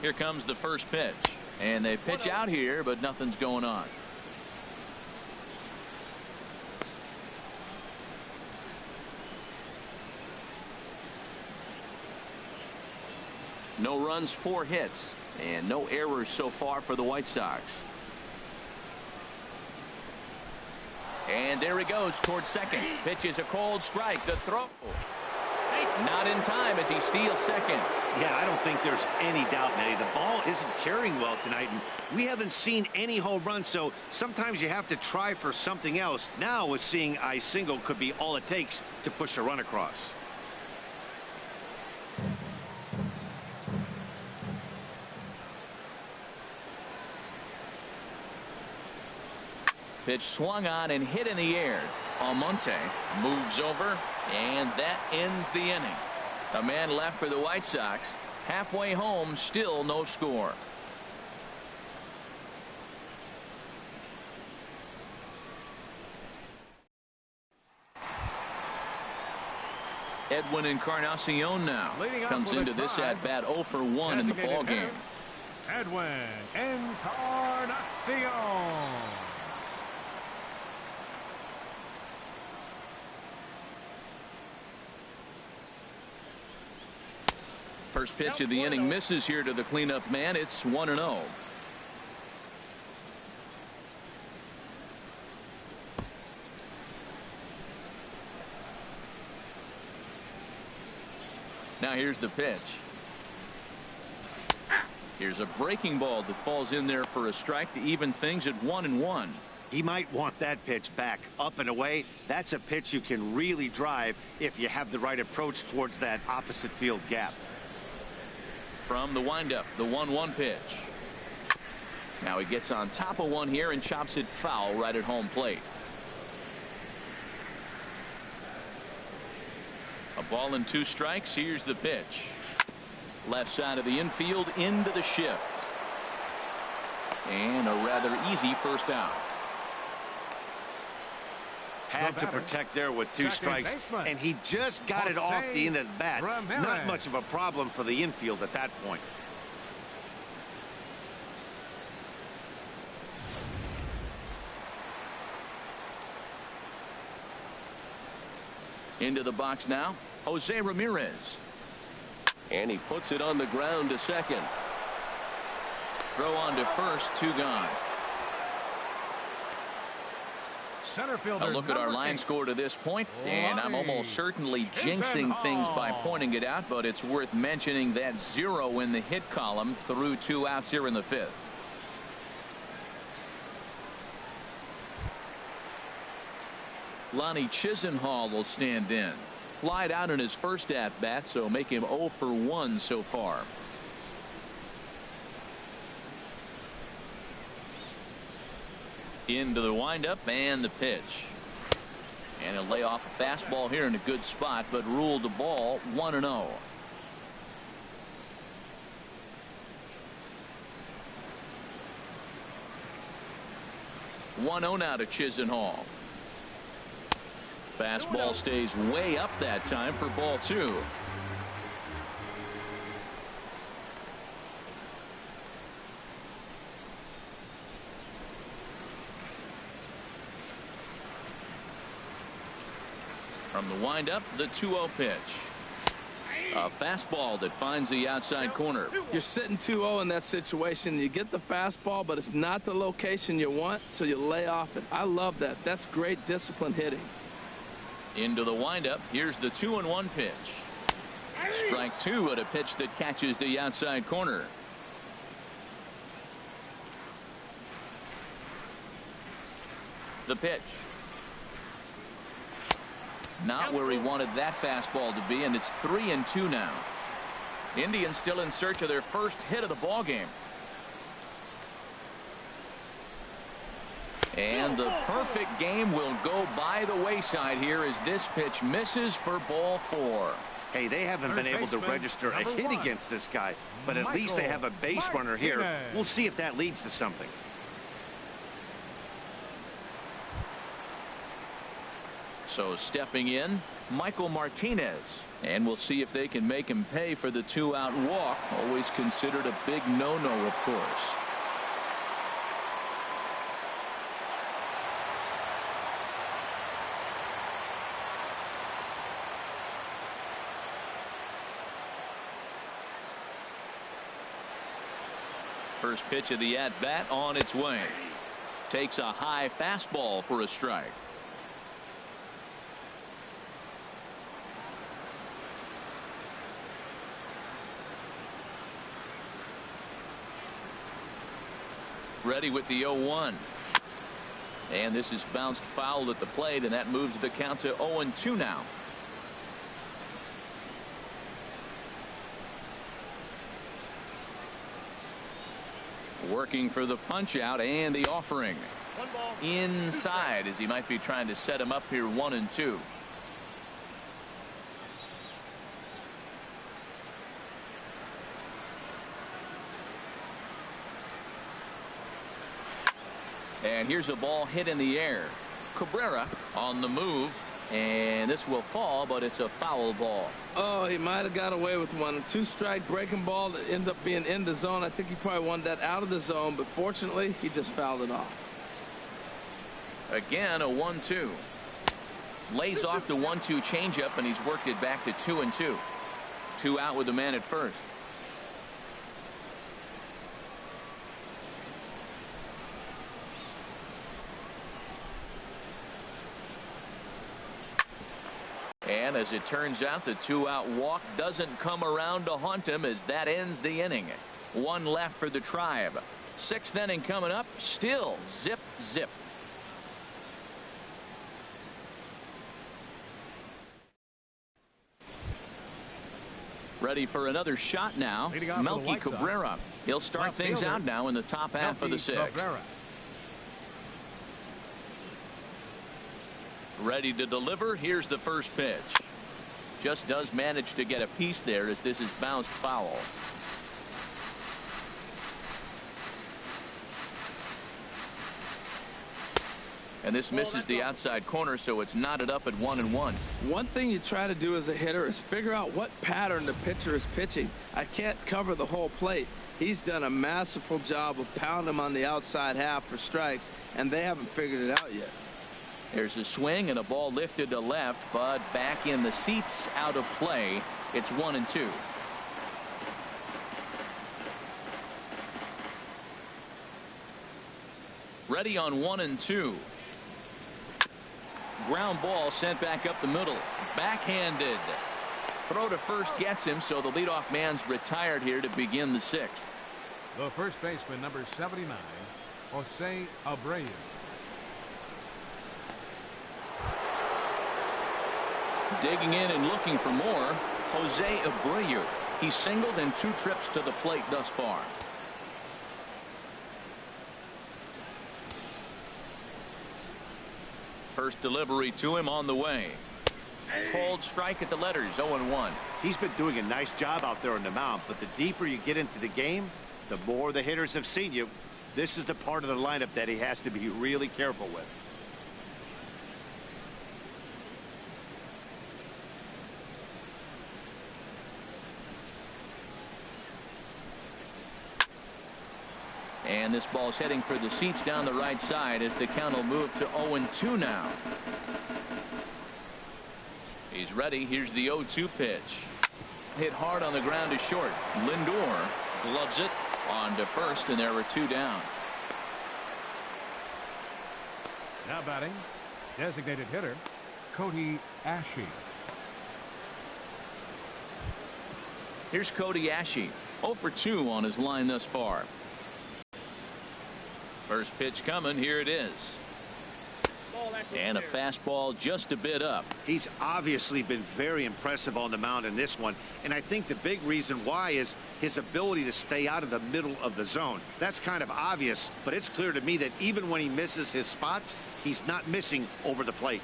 Here comes the first pitch, and they pitch out here, but nothing's going on. No runs, 4 hits, and no errors so far for the White Sox. And there he goes towards second. Pitch is a cold strike. The throw. Not in time as he steals second. Yeah, I don't think there's any doubt, Eddie. The ball isn't carrying well tonight, and we haven't seen any home runs, so sometimes you have to try for something else. Now, with seeing a single could be all it takes to push a run across. Pitch swung on and hit in the air. Almonte moves over, and that ends the inning. A man left for the White Sox. Halfway home, still no score. Edwin Encarnacion now comes into this at bat 0 for 1 in the ball game. Edwin Encarnacion. First pitch of the inning misses here to the cleanup man. It's 1-0. Now here's the pitch. Here's a breaking ball that falls in there for a strike to even things at 1-1. He might want that pitch back up and away. That's a pitch you can really drive if you have the right approach towards that opposite field gap. From the windup, the 1-1 pitch. Now he gets on top of one here and chops it foul right at home plate. A ball and 2 strikes. Here's the pitch. Left side of the infield into the shift. And a rather easy first out. Had to protect there with 2 strikes, and he just got it off the end of the bat. Not much of a problem for the infield at that point. Into the box now, Jose Ramirez. And he puts it on the ground to second. Throw on to first, 2 gone. Center fielder, a look at our line score to this point, and I'm almost certainly jinxing things by pointing it out, but it's worth mentioning that 0 in the hit column through 2 outs here in the 5th. Lonnie Chisenhall will stand in. Flied out in his first at bat, so make him 0 for 1 so far. Into the windup and the pitch. And he'll lay off a fastball here in a good spot, but ruled the ball 1-0. Now to Chisenhall. Fastball stays way up that time for ball 2. From the windup, the 2-0 pitch. A fastball that finds the outside corner. You're sitting 2-0 in that situation. You get the fastball, but it's not the location you want, so you lay off it. I love that. That's great discipline hitting. Into the windup. Here's the 2-1 pitch. Strike 2 at a pitch that catches the outside corner. The pitch. Not where he wanted that fastball to be, and it's 3-2 now. Indians still in search of their first hit of the ball game. And the perfect game will go by the wayside here as this pitch misses for ball 4. Hey, they haven't been able to register a hit against this guy, but at least they have a base runner here. We'll see if that leads to something. So stepping in, Michael Martinez. And we'll see if they can make him pay for the 2-out walk. Always considered a big no-no, of course. First pitch of the at-bat on its way. Takes a high fastball for a strike. Ready with the 0-1. And this is bounced foul at the plate, and that moves the count to 0-2 now. Working for the punch out and the offering. Inside, as he might be trying to set him up here 1-2. And here's a ball hit in the air. Cabrera on the move, and this will fall, but it's a foul ball. Oh, he might have got away with one. A 2-strike breaking ball that ended up being in the zone. I think he probably wanted that out of the zone, but fortunately, he just fouled it off. Again, a 1-2. Lays off the 1-2 changeup, and he's worked it back to 2-2. 2 out with the man at first. And as it turns out, the 2-out walk doesn't come around to haunt him, as that ends the inning. 1 left for the Tribe. 6th inning coming up. Still zip zip. Ready for another shot now. Melky Cabrera. He'll start things out now in the top half of the 6th. Ready to deliver. Here's the first pitch. Just does manage to get a piece there, as this is bounced foul. And this misses the outside corner, so it's knotted up at 1-1. One thing you try to do as a hitter is figure out what pattern the pitcher is pitching. I can't cover the whole plate. He's done a masterful job of pounding him on the outside half for strikes, and they haven't figured it out yet. There's a swing and a ball lifted to left, but back in the seats, out of play. It's 1-2. Ready on 1-2. Ground ball sent back up the middle. Backhanded. Throw to first gets him, so the leadoff man's retired here to begin the 6th. The first baseman, number 79, Jose Abreu. Digging in and looking for more, Jose Abreu. He's singled in 2 trips to the plate thus far. First delivery to him on the way. Cold strike at the letters, 0-1. He's been doing a nice job out there on the mound, but the deeper you get into the game, the more the hitters have seen you. This is the part of the lineup that he has to be really careful with. And this ball's heading for the seats down the right side, as the count will move to 0-2 now. He's ready. Here's the 0-2 pitch. Hit hard on the ground to short. Lindor gloves it on to first, and there are 2 down. Now batting, designated hitter, Cody Ashe. Here's Cody Ashe. 0 for 2 on his line thus far. First pitch coming. Here it is. And a fastball just a bit up. He's obviously been very impressive on the mound in this one, and I think the big reason why is his ability to stay out of the middle of the zone. That's kind of obvious, but it's clear to me that even when he misses his spots, he's not missing over the plate.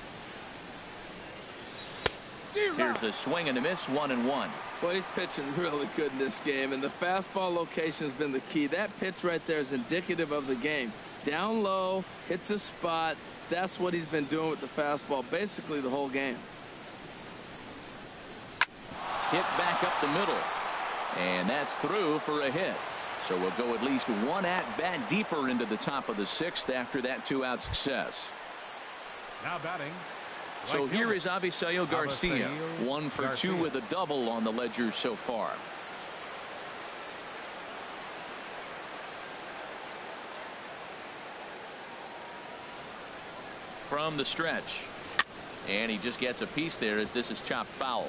Here's a swing and a miss, 1-1. Well, he's pitching really good in this game, and the fastball location has been the key. That pitch right there is indicative of the game. Down low, hits a spot. That's what he's been doing with the fastball basically the whole game. Hit back up the middle, and that's through for a hit. So we'll go at least one at-bat deeper into the top of the sixth after that two-out success. Now batting. So here is Avisail Garcia, 1 for 2 with a double on the ledger so far. From the stretch, and he just gets a piece there as this is chopped foul.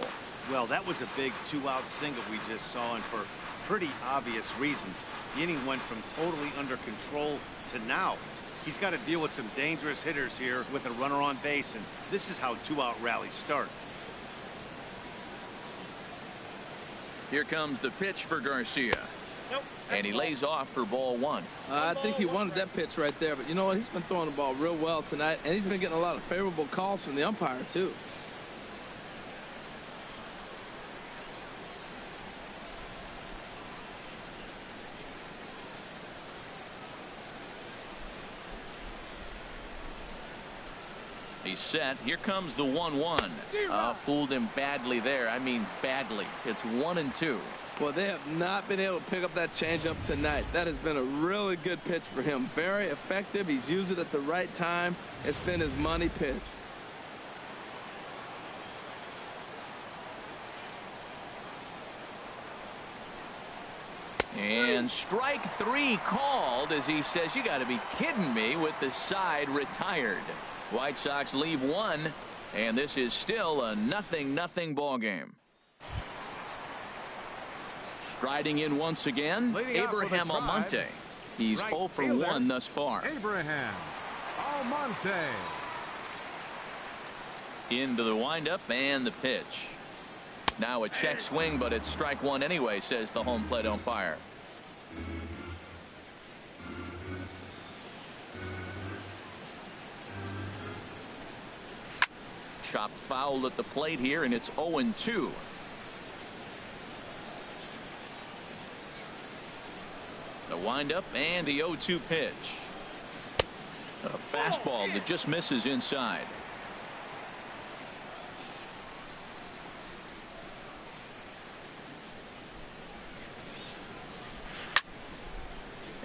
Well, that was a big two-out single we just saw, and for pretty obvious reasons. The inning went from totally under control to now. He's got to deal with some dangerous hitters here with a runner on base, and this is how two-out rallies start. Here comes the pitch for Garcia. Nope, and he lays off for ball 1. I think he wanted that pitch right there, but you know what? He's been throwing the ball real well tonight, and he's been getting a lot of favorable calls from the umpire, too. He's set. Here comes the 1-1. Fooled him badly there. I mean badly. It's 1-2. Well, they have not been able to pick up that changeup tonight. That has been a really good pitch for him. Very effective. He's used it at the right time. It's been his money pitch. And strike 3 called as he says, you got to be kidding me, with the side retired. White Sox leave 1, and this is still a 0-0 ball game. Striding in once again, Abraham Almonte. He's 0 for 1 thus far. Abraham Almonte. Into the windup and the pitch. Now a check swing, but it's strike 1 anyway, says the home plate umpire. Chopped foul at the plate here, and it's 0-2. The windup and the 0-2 pitch. A fastball that just misses inside.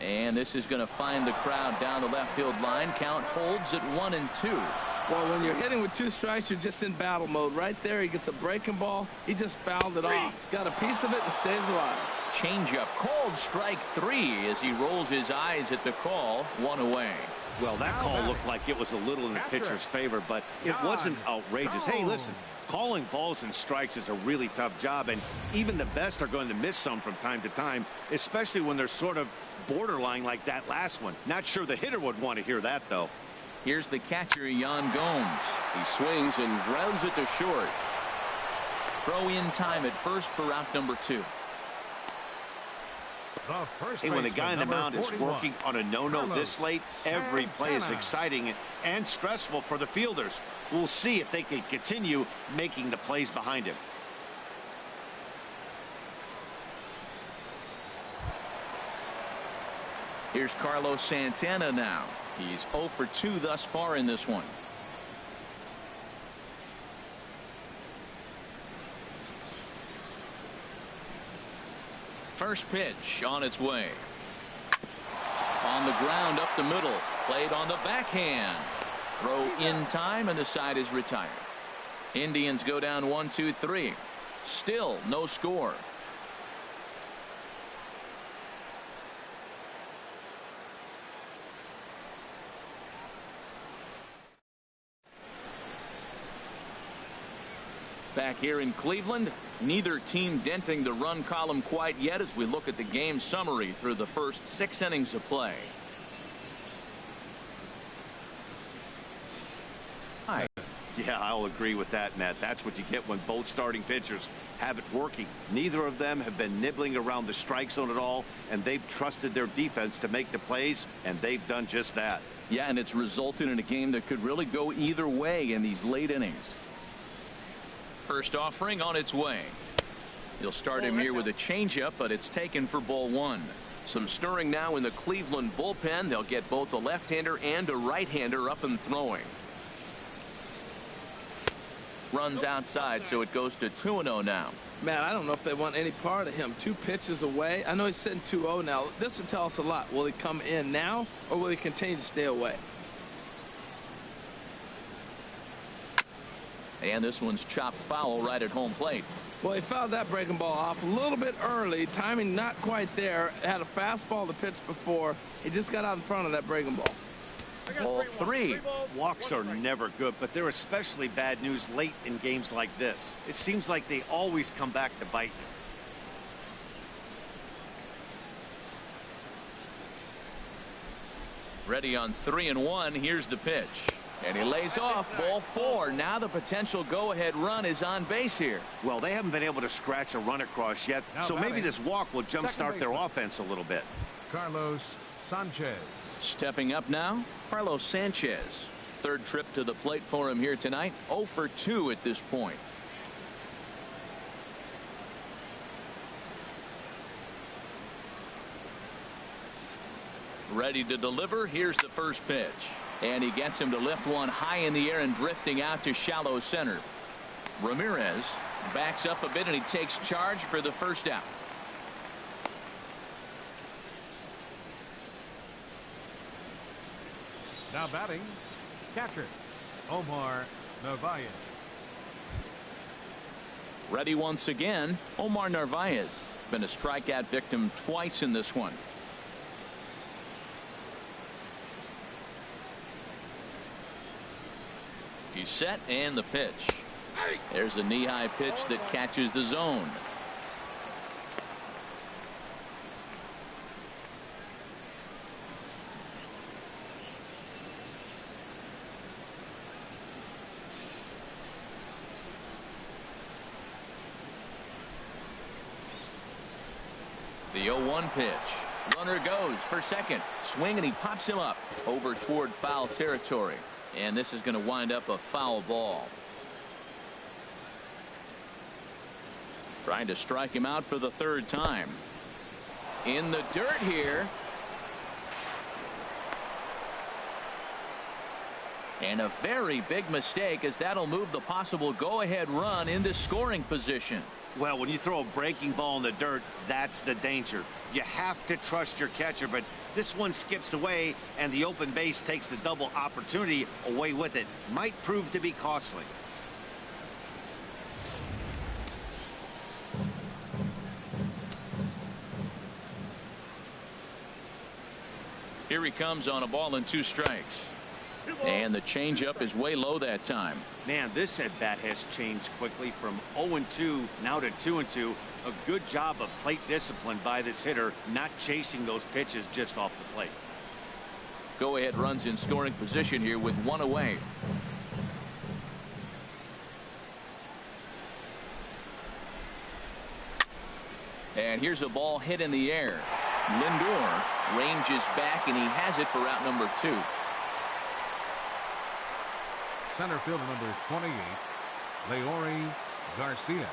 And this is going to find the crowd down the left field line. Count holds at 1-2. Well, when you're hitting with 2 strikes, you're just in battle mode. Right there, he gets a breaking ball. He just fouled it off. Got a piece of it and stays alive. Changeup called strike 3 as he rolls his eyes at the call. 1 away. Well, that call looked like it was a little in the pitcher's favor, but it wasn't outrageous. Hey, listen, calling balls and strikes is a really tough job, and even the best are going to miss some from time to time, especially when they're sort of borderline like that last one. Not sure the hitter would want to hear that, though. Here's the catcher, Yan Gomes. He swings and grounds it to short. Throw in time at first for out number 2. Hey, when the guy in the mound is working on a no-no this late, every play is exciting and stressful for the fielders. We'll see if they can continue making the plays behind him. Here's Carlos Santana now. He's 0 for 2 thus far in this one. First pitch on its way. On the ground up the middle. Played on the backhand. Throw in time, and the side is retired. Indians go down 1-2-3. Still no score. Back here in Cleveland, neither team denting the run column quite yet as we look at the game summary through the first 6 innings of play. Yeah, I'll agree with that, Matt. That's what you get when both starting pitchers have it working. Neither of them have been nibbling around the strike zone at all, and they've trusted their defense to make the plays, and they've done just that. Yeah, and it's resulted in a game that could really go either way in these late innings. First offering on its way. You'll start him here with a changeup, but it's taken for ball one. Some stirring now in the Cleveland bullpen. They'll get both a left-hander and a right-hander up and throwing. Runs outside, so it goes to 2-0 now. Man, I don't know if they want any part of him. 2 pitches away. I know he's sitting 2-0 now. This will tell us a lot. Will he come in now, or will he continue to stay away? And this one's chopped foul right at home plate. Well, he fouled that breaking ball off a little bit early. Timing not quite there. Had a fastball to pitch before. He just got out in front of that breaking ball. Ball 3. Walks are never good, but they're especially bad news late in games like this. It seems like they always come back to bite you. Ready on 3-1. Here's the pitch. And he lays off. Ball 4. Now the potential go-ahead run is on base here. Well, they haven't been able to scratch a run across yet, so maybe this walk will jumpstart their offense a little bit. Carlos Sanchez. Stepping up now, Carlos Sanchez. Third trip to the plate for him here tonight. 0 for 2 at this point. Ready to deliver. Here's the first pitch. And he gets him to lift one high in the air and drifting out to shallow center. Ramirez backs up a bit and he takes charge for the first out. Now batting, catcher Omar Narvaez. Ready once again, Omar Narvaez. Been a strikeout victim twice in this one. He's set, and the pitch. There's a knee-high pitch that catches the zone. The 0-1 pitch. Runner goes for second. Swing, and he pops him up over toward foul territory. And this is going to wind up a foul ball. Trying to strike him out for the third time. In the dirt here. And a very big mistake, as that'll move the possible go-ahead run into scoring position. Well, when you throw a breaking ball in the dirt, that's the danger. You have to trust your catcher, but this one skips away, and the open base takes the double opportunity away with it. Might prove to be costly. Here he comes on a ball and 2 strikes. And the changeup is way low that time. Man, this at bat has changed quickly from 0-2 now to 2-2. A good job of plate discipline by this hitter, not chasing those pitches just off the plate. Go ahead runs in scoring position here with 1 away. And here's a ball hit in the air. Lindor ranges back, and he has it for out number 2. Center fielder number 28, Leori Garcia.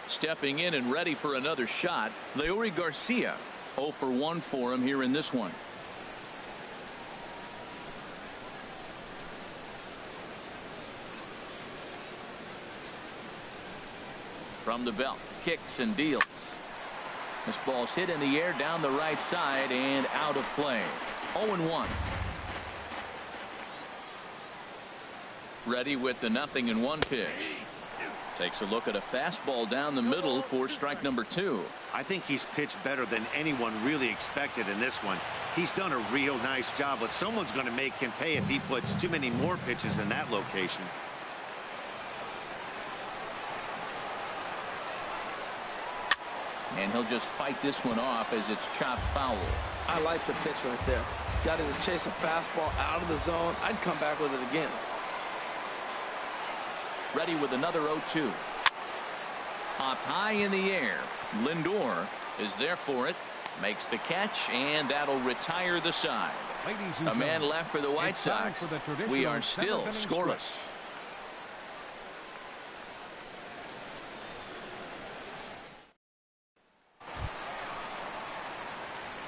Stepping in and ready for another shot, Leori Garcia. 0 for 1 for him here in this one. From the belt, kicks and deals. This ball's hit in the air down the right side and out of play. 0-1. Ready with the 0-1 pitch. Takes a look at a fastball down the middle for strike number 2. I think he's pitched better than anyone really expected in this one. He's done a real nice job, but someone's going to make him pay if he puts too many more pitches in that location. And he'll just fight this one off as it's chopped foul. I like the pitch right there. Got him to chase a fastball out of the zone. I'd come back with it again. Ready with another 0-2. Popped high in the air. Lindor is there for it. Makes the catch, and that'll retire the side. A man left for the White Sox. We are still scoreless.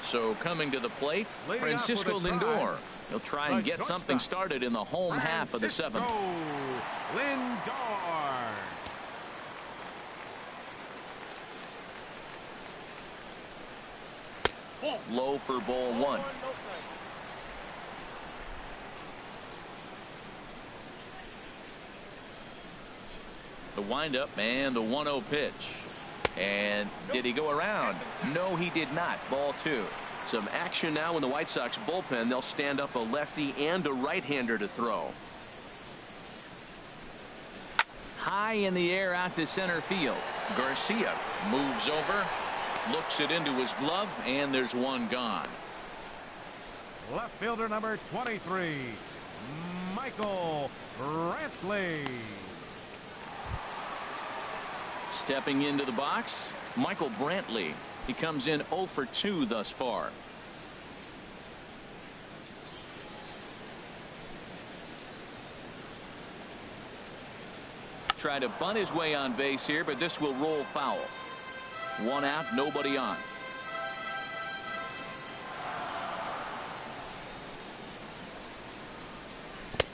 So coming to the plate, Leading Francisco off with a Lindor. try. He'll try and get something started in the home half of the seventh. Lindor. Low for ball one. The windup and the 1-0 pitch. And did he go around? No, he did not. Ball two. Some action now in the White Sox bullpen. They'll stand up a lefty and a right-hander to throw. High in the air out to center field. Garcia moves over, looks it into his glove, and there's one gone. Left fielder number 23, Michael Brantley. Stepping into the box, Michael Brantley. He comes in 0 for 2 thus far. Try to bunt his way on base here, but this will roll foul. One out, nobody on.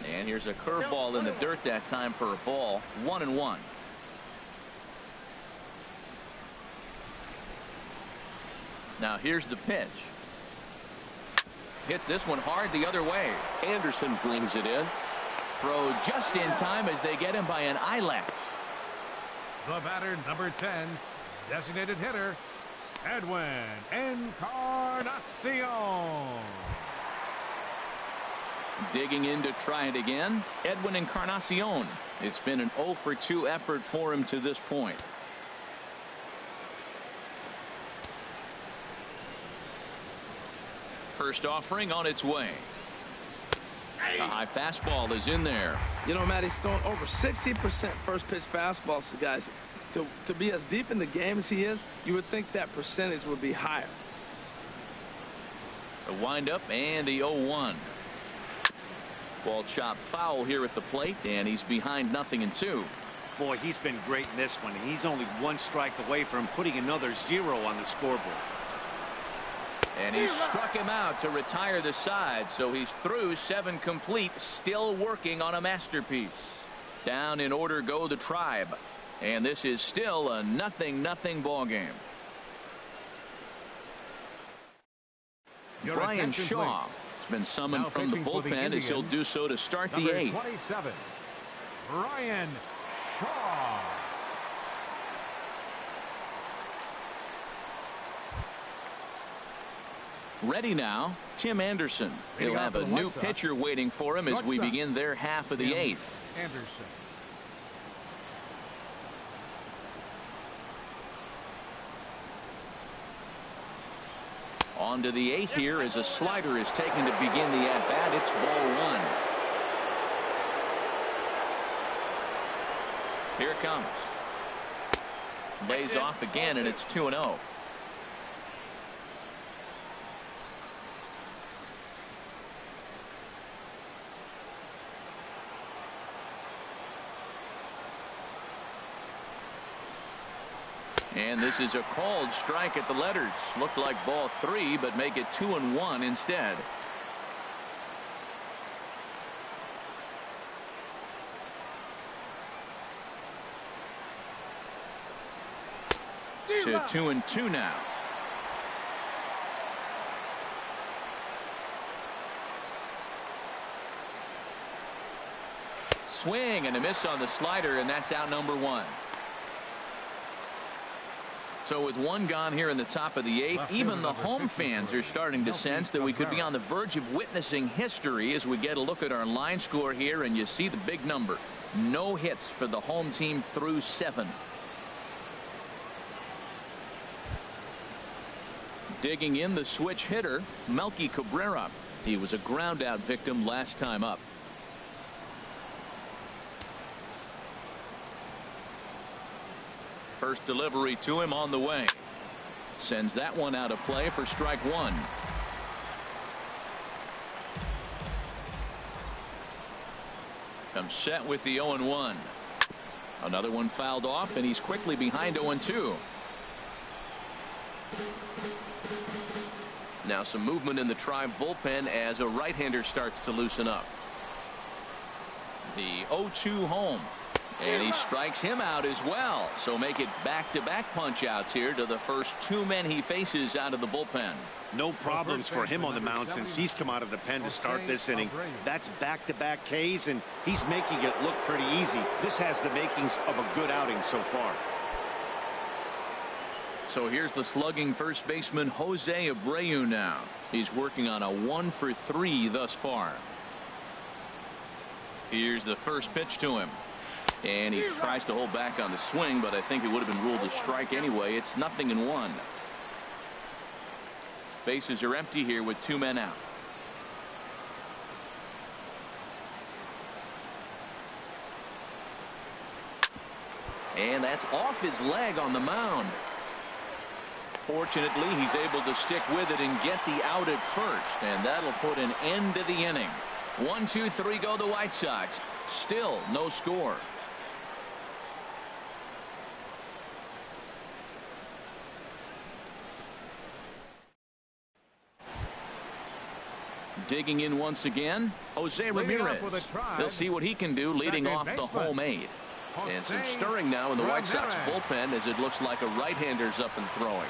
And here's a curveball in the dirt that time for a ball. 1-1. Now here's the pitch. Hits this one hard the other way. Anderson brings it in. Throw just in time as they get him by an eyelash. The batter, number 10, designated hitter, Edwin Encarnacion. Digging in to try it again, Edwin Encarnacion. It's been an 0 for 2 effort for him to this point. First offering on its way. A high fastball is in there. You know, Matt, he's throwing over 60% first pitch fastballs to guys. To be as deep in the game as he is, you would think that percentage would be higher. The windup and the 0-1. Ball chopped foul here at the plate, and he's behind 0-2. Boy, he's been great in this one. He's only one strike away from putting another 0 on the scoreboard. And he struck him out to retire the side, so he's through 7 complete, still working on a masterpiece. Down in order go the Tribe, and this is still a 0-0 ball game. Brian Shaw has been summoned from the bullpen as he'll do so to start the 8th. 27, Brian Shaw. Ready now, Tim Anderson. He'll have a new pitcher waiting for him as we begin their half of the 8th. Anderson. On to the 8th here as a slider is taken to begin the at-bat. It's ball 1. Here it comes. Lays off again, and it's 2-0. And this is a called strike at the letters. Looked like ball 3, but make it 2-1 instead. To 2-2 now. Swing and a miss on the slider, and that's out number 1. So with one gone here in the top of the 8th, even the home fans are starting to sense that we could be on the verge of witnessing history as we get a look at our line score here, and you see the big number. No hits for the home team through 7. Digging in the switch hitter, Melky Cabrera. He was a ground out victim last time up. First delivery to him on the way. Sends that one out of play for strike 1. Comes set with the 0-1. Another one fouled off, and he's quickly behind 0-2. Now some movement in the Tribe bullpen as a right-hander starts to loosen up. The 0-2 home. And he strikes him out as well. So make it back-to-back punch-outs here to the first two men he faces out of the bullpen. No problems for him on the mound since he's come out of the pen to start this inning. That's back-to-back Ks, and he's making it look pretty easy. This has the makings of a good outing so far. So here's the slugging first baseman Jose Abreu now. He's working on a 1-for-3 thus far. Here's the first pitch to him. And he tries to hold back on the swing, but I think it would have been ruled a strike anyway. It's 0-1. Bases are empty here with two men out. And that's off his leg on the mound. Fortunately, he's able to stick with it and get the out at first, and that'll put an end to the inning. 1-2-3 go the White Sox. Still no score. Digging in once again, Jose Ramirez. They'll see what he can do leading off the home 8. And some stirring now in the White Sox bullpen as it looks like a right-hander's up and throwing.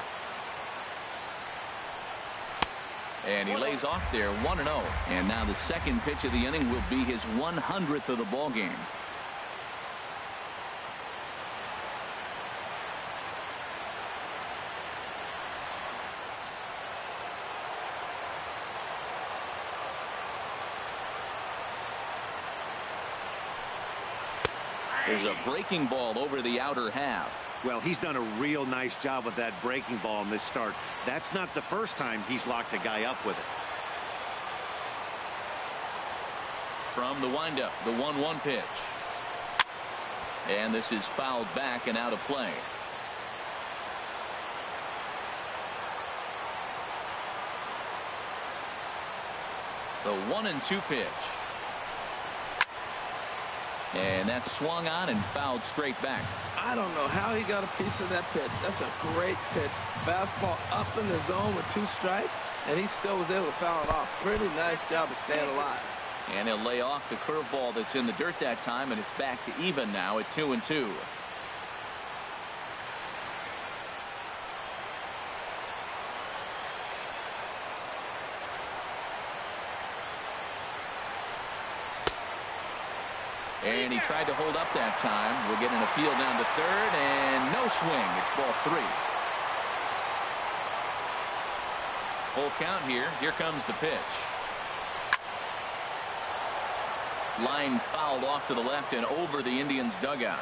And he lays off there 1-0. And now the second pitch of the inning will be his 100th of the ball game. There's a breaking ball over the outer half. Well, he's done a real nice job with that breaking ball in this start. That's not the first time he's locked a guy up with it. From the windup, the 1-1 pitch. And this is fouled back and out of play. The 1-2 pitch. And that's swung on and fouled straight back. I don't know how he got a piece of that pitch. That's a great pitch. Fastball up in the zone with 2 strikes, and he still was able to foul it off. Pretty nice job of staying alive. And he'll lay off the curveball that's in the dirt that time, and it's back to even now at 2-2. And he tried to hold up that time. We're getting a field down to third, and no swing. It's ball 3. Full count here. Here comes the pitch. Line fouled off to the left and over the Indians' dugout.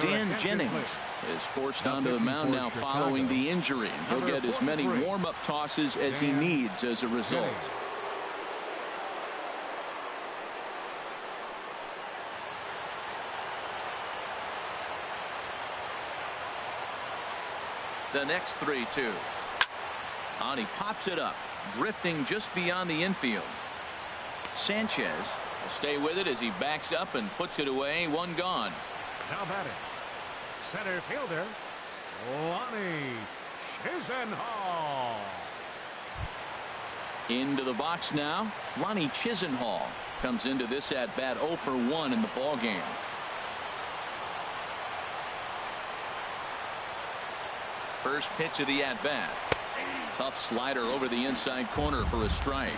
Dan Jennings is forced onto the mound now following the injury. He'll get as many warm-up tosses as he needs as a result. The next 3-2. And he pops it up, drifting just beyond the infield. Sanchez will stay with it as he backs up and puts it away. 1 gone. Now batting, center fielder, Lonnie Chisenhall. Into the box now. Lonnie Chisenhall comes into this at bat 0 for 1 in the ball game. First pitch of the at bat. Tough slider over the inside corner for a strike.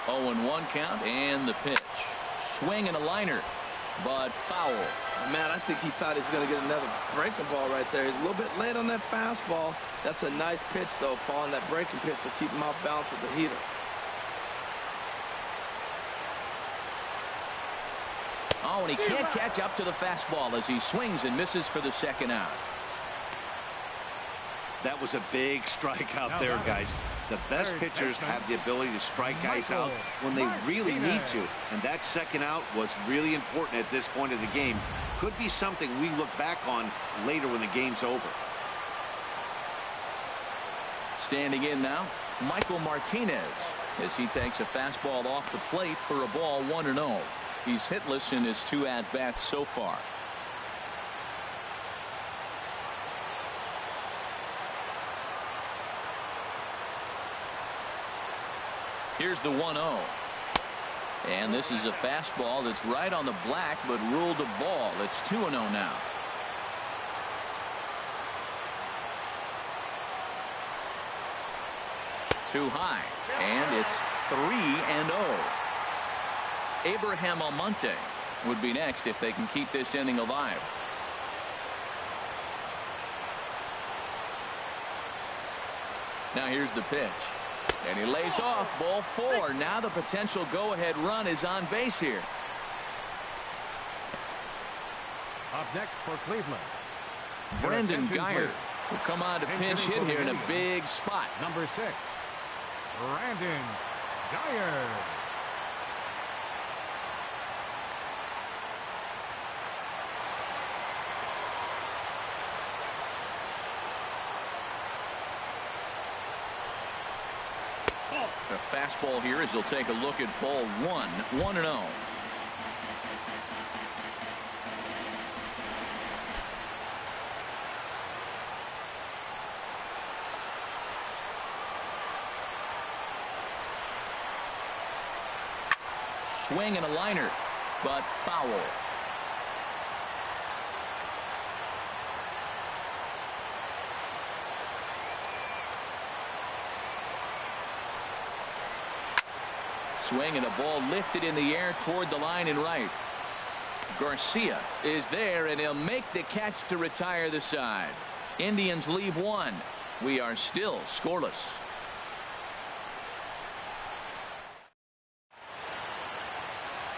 0-1 count, and the pitch. Swing and a liner, but foul. Man, I think he thought he was going to get another breaking ball right there. He's a little bit late on that fastball. That's a nice pitch, though, following that breaking pitch to keep him off balance with the heater. Oh, and he can't catch up to the fastball as he swings and misses for the second out. That was a big strikeout there, guys. The best pitchers have the ability to strike guys out when they really need to. And that second out was really important at this point of the game. Could be something we look back on later when the game's over. Standing in now, Michael Martinez, as he takes a fastball off the plate for a ball 1-0. He's hitless in his 2 at-bats so far. Here's the 1-0. And this is a fastball that's right on the black, but ruled a ball. It's 2-0 now. Too high, and it's 3-0. Abraham Almonte would be next if they can keep this inning alive. Now here's the pitch. And he lays off ball 4. Now the potential go-ahead run is on base here. Up next for Cleveland, Brandon Guyer will come on to pinch hit here in a big spot. Number 6, Brandon Guyer. A fastball here as he'll take a look at ball 1, 1-0. Swing and a liner, but foul. Swing and a ball lifted in the air toward the line and right. Garcia is there, and he'll make the catch to retire the side. Indians leave 1. We are still scoreless.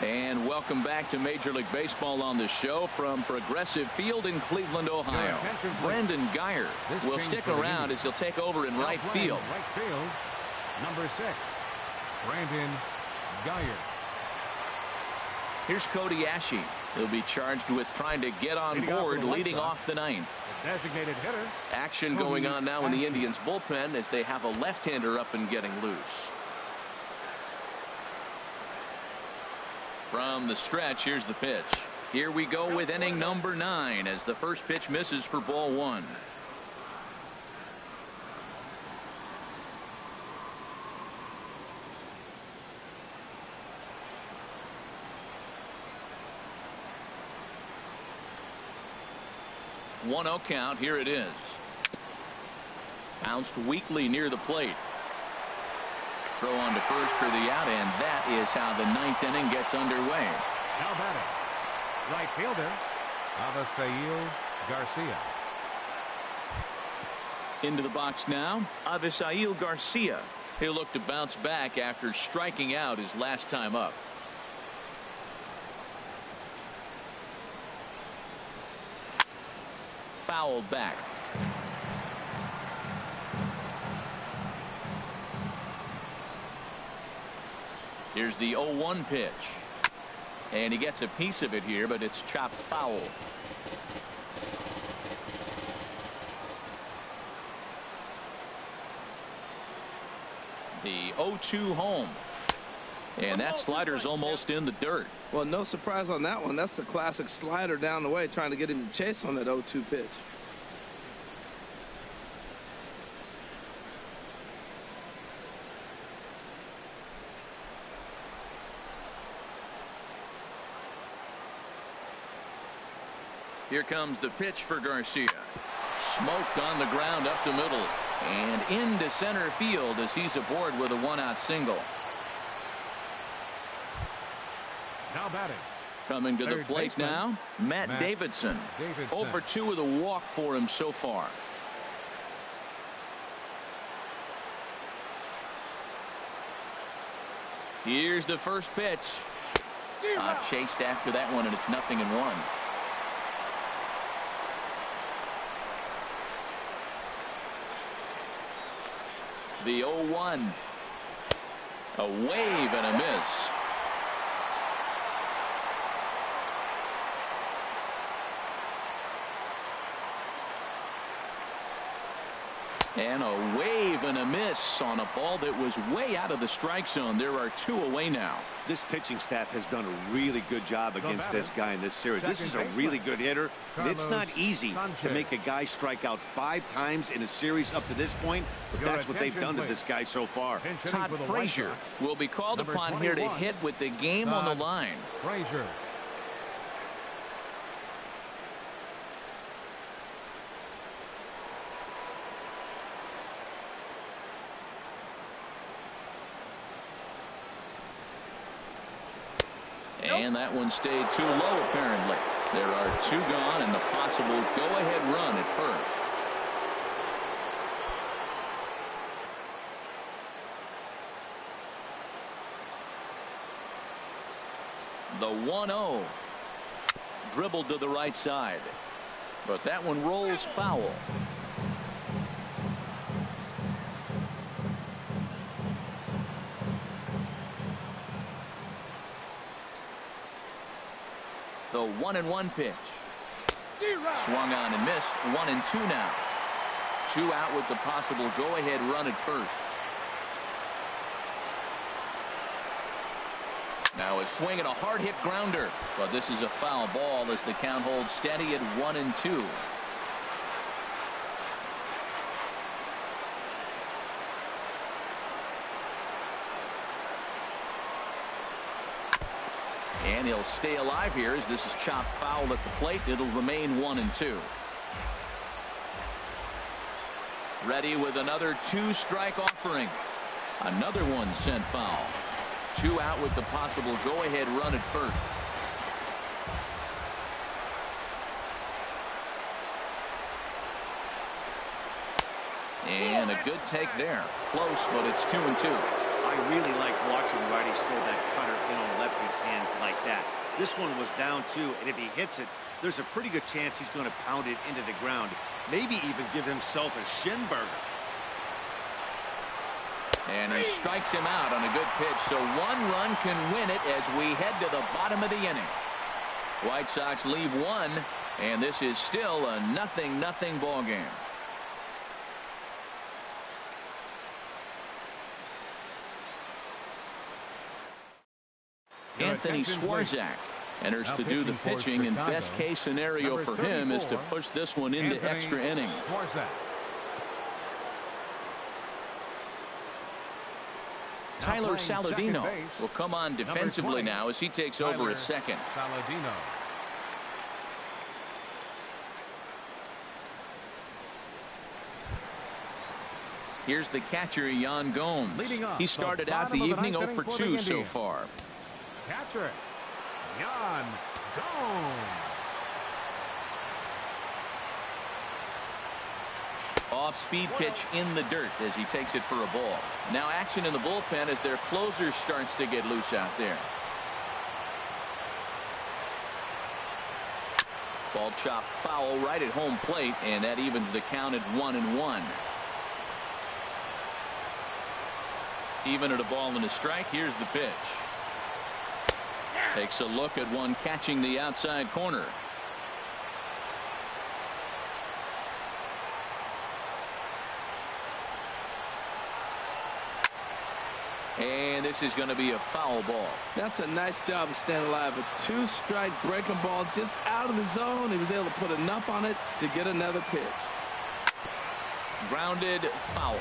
And welcome back to Major League Baseball on the show from Progressive Field in Cleveland, Ohio. Brandon Guyer will stick around as he'll take over in right field. Number 6, Brandon Guyer. Here's Cody Ashe. He'll be charged with trying to get on board leading off the 9th. Designated hitter. Action going on now in the Indians bullpen as they have a left-hander up and getting loose. From the stretch, here's the pitch. Here we go with inning number 9 as the first pitch misses for ball 1. One 0 count. Here it is. Bounced weakly near the plate. Throw on to first for the out, and that is how the 9th inning gets underway. Now batting, right fielder Avisail Garcia. Into the box now, Avisail Garcia. He'll look to bounce back after striking out his last time up. Fouled back. Here's the 0-1 pitch. And he gets a piece of it here, but it's chopped foul. The 0-2 home. And that slider's almost in the dirt. Well, no surprise on that one. That's the classic slider down the way, trying to get him to chase on that 0-2 pitch. Here comes the pitch for Garcia. Smoked on the ground up the middle and into center field as he's aboard with a 1-out single. Now batting. Coming to the plate now, Matt Davidson. 0 for 2 with a walk for him so far. Here's the first pitch. Chased after that one, and it's 0-1. The 0-1. A wave and a miss. And a wave and a miss on a ball that was way out of the strike zone. There are 2 away now. This pitching staff has done a really good job against this guy in this series. This is a really good hitter. And it's not easy to make a guy strike out 5 times in a series up to this point, but that's what they've done to this guy so far. Todd Frazier will be called upon here to hit with the game on the line. Frazier. And that one stayed too low, apparently. There are 2 gone and the possible go-ahead run at first. The 1-0. Dribbled to the right side. But that one rolls foul. The 1-1 pitch. Swung on and missed. 1-2 now. 2 out with the possible go-ahead run at first. Now a swing and a hard hit grounder. But this is a foul ball as the count holds steady at 1-2. And he'll stay alive here as this is chopped foul at the plate. It'll remain 1-2. Ready with another 2-strike offering. Another one sent foul. 2 out with the possible go-ahead run at first. And a good take there. Close, but it's 2-2. I really like watching righties throw that cutter in on lefty's hands like that. This one was down 2, and if he hits it, there's a pretty good chance he's going to pound it into the ground. Maybe even give himself a shin burger. And he strikes him out on a good pitch, so 1 run can win it as we head to the bottom of the inning. White Sox leave 1, and this is still a 0-0 ball game. Anthony Swarzak enters to do the pitching, and best case scenario for him is to push this one into extra innings. Tyler Saladino will come on defensively now as he takes over at second. Here's the catcher, Yan Gomes. He started out the evening 0 for 2 so far. Catcher, Yan Gomes. Off-speed pitch in the dirt as he takes it for a ball. Now action in the bullpen as their closer starts to get loose out there. Ball chopped foul right at home plate, and that evens the count at 1-1. Even at a ball and a strike, here's the pitch. Takes a look at one catching the outside corner. And this is going to be a foul ball. That's a nice job of staying alive. A 2-strike breaking ball just out of the zone. He was able to put enough on it to get another pitch. Grounded, foul.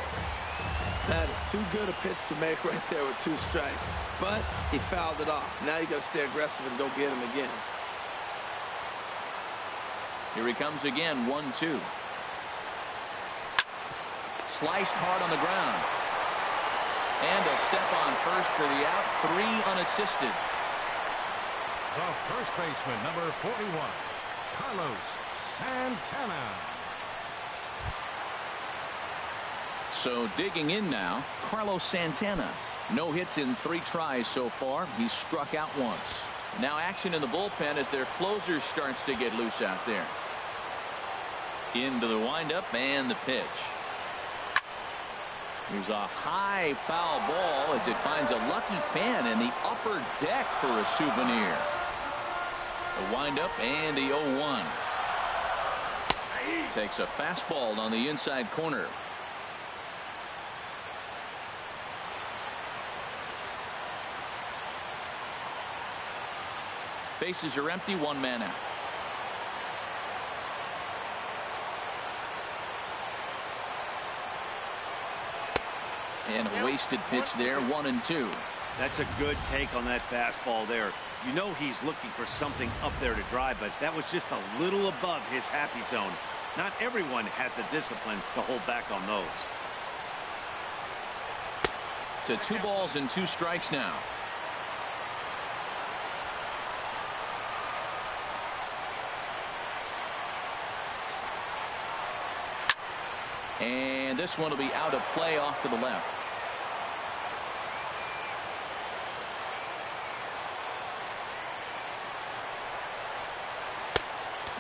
That is too good a pitch to make right there with 2 strikes. But he fouled it off. Now you got to stay aggressive and go get him again. Here he comes again, 1-2. Sliced hard on the ground. And a step on first for the out. 3 unassisted. The first baseman, number 41, Carlos Santana. So digging in now, Carlos Santana. No hits in 3 tries so far. He's struck out once. Now action in the bullpen as their closer starts to get loose out there. Into the windup and the pitch. Here's a high foul ball as it finds a lucky fan in the upper deck for a souvenir. The windup and the 0-1. Takes a fastball on the inside corner. Bases are empty, one man out. And a wasted pitch there, 1-2. That's a good take on that fastball there. You know he's looking for something up there to drive, but that was just a little above his happy zone. Not everyone has the discipline to hold back on those. To 2 balls and 2 strikes now. And this one will be out of play off to the left.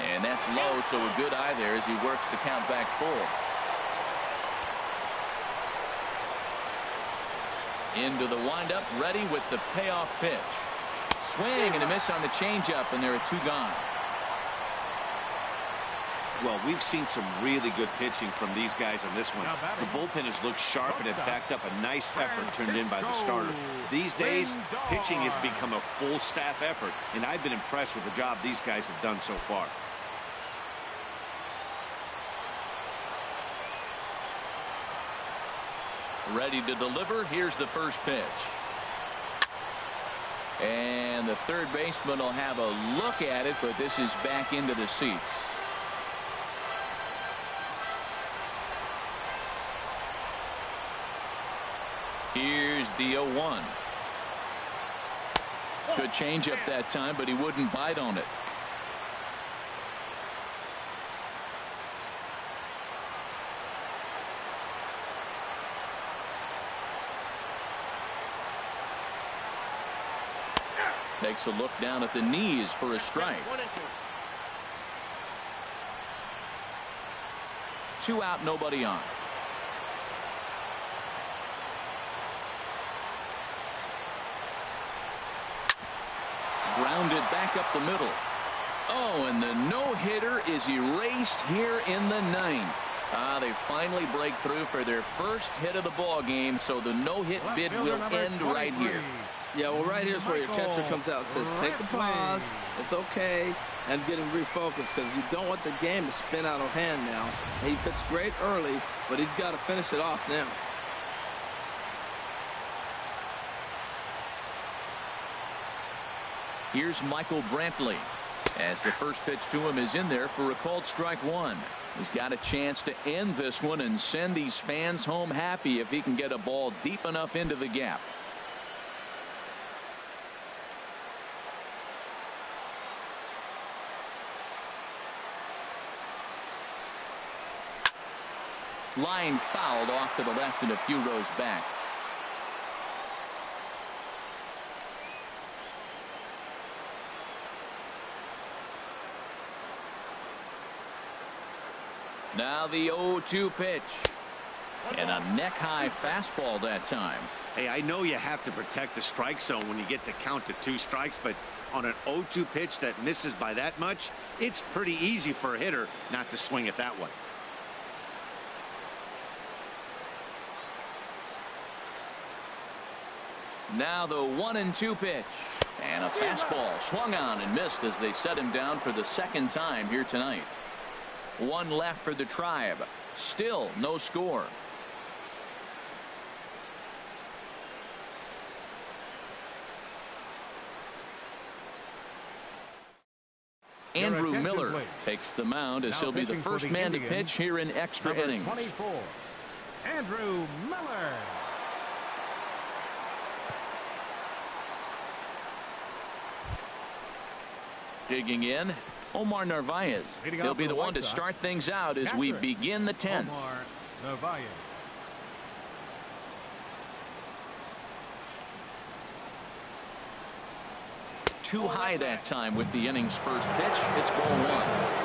And that's low, so a good eye there as he works to count back full. Into the windup, ready with the payoff pitch. Swing and a miss on the changeup, and there are 2 gone. Well, we've seen some really good pitching from these guys on this one. The bullpen has looked sharp and it backed up a nice effort turned in by the starter. These days, pitching has become a full staff effort, and I've been impressed with the job these guys have done so far. Ready to deliver. Here's the first pitch. And the third baseman will have a look at it, but this is back into the seats. Here's the 0-1. Good changeup that time, but he wouldn't bite on it. Takes a look down at the knees for a strike. 2 out, nobody on. Grounded back up the middle. Oh, and the no-hitter is erased here in the 9th. They finally break through for their first hit of the ball game, so the no-hit bid will end right here. Yeah, well, right here's where your catcher comes out and says, take a pause, it's okay, and get him refocused, because you don't want the game to spin out of hand now. And he pitched great early, but he's got to finish it off now. Here's Michael Brantley as the first pitch to him is in there for a called strike 1. He's got a chance to end this one and send these fans home happy if he can get a ball deep enough into the gap. Line fouled off to the left and a few rows back. Now the 0-2 pitch. And a neck-high fastball that time. Hey, I know you have to protect the strike zone when you get the count to 2 strikes, but on an 0-2 pitch that misses by that much, it's pretty easy for a hitter not to swing it that way. Now the 1-2 pitch. And a fastball swung on and missed as they set him down for the second time here tonight. 1 left for the Tribe. Still no score. Andrew Miller takes the mound as he'll be the first man to pitch here in extra innings. 24, Andrew Miller. Digging in, Omar Narvaez. He'll be the one to start things out as we begin the 10th. Omar Narvaez. Too high that time with the inning's first pitch. It's ball 1.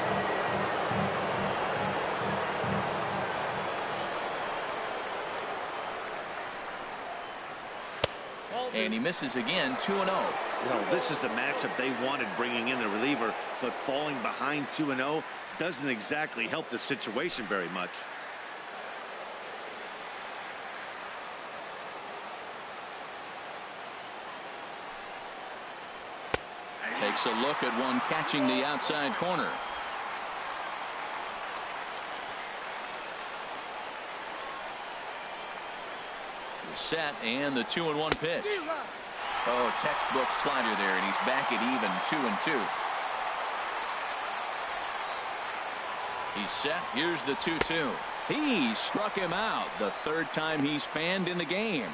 And he misses again, 2-0. Well, this is the matchup they wanted, bringing in the reliever, but falling behind 2-0 doesn't exactly help the situation very much. Takes a look at one catching the outside corner. Set, and the 2-1 pitch. Oh, textbook slider there, and he's back at even, 2-2. He's set. Here's the 2-2. He struck him out, the third time he's fanned in the game.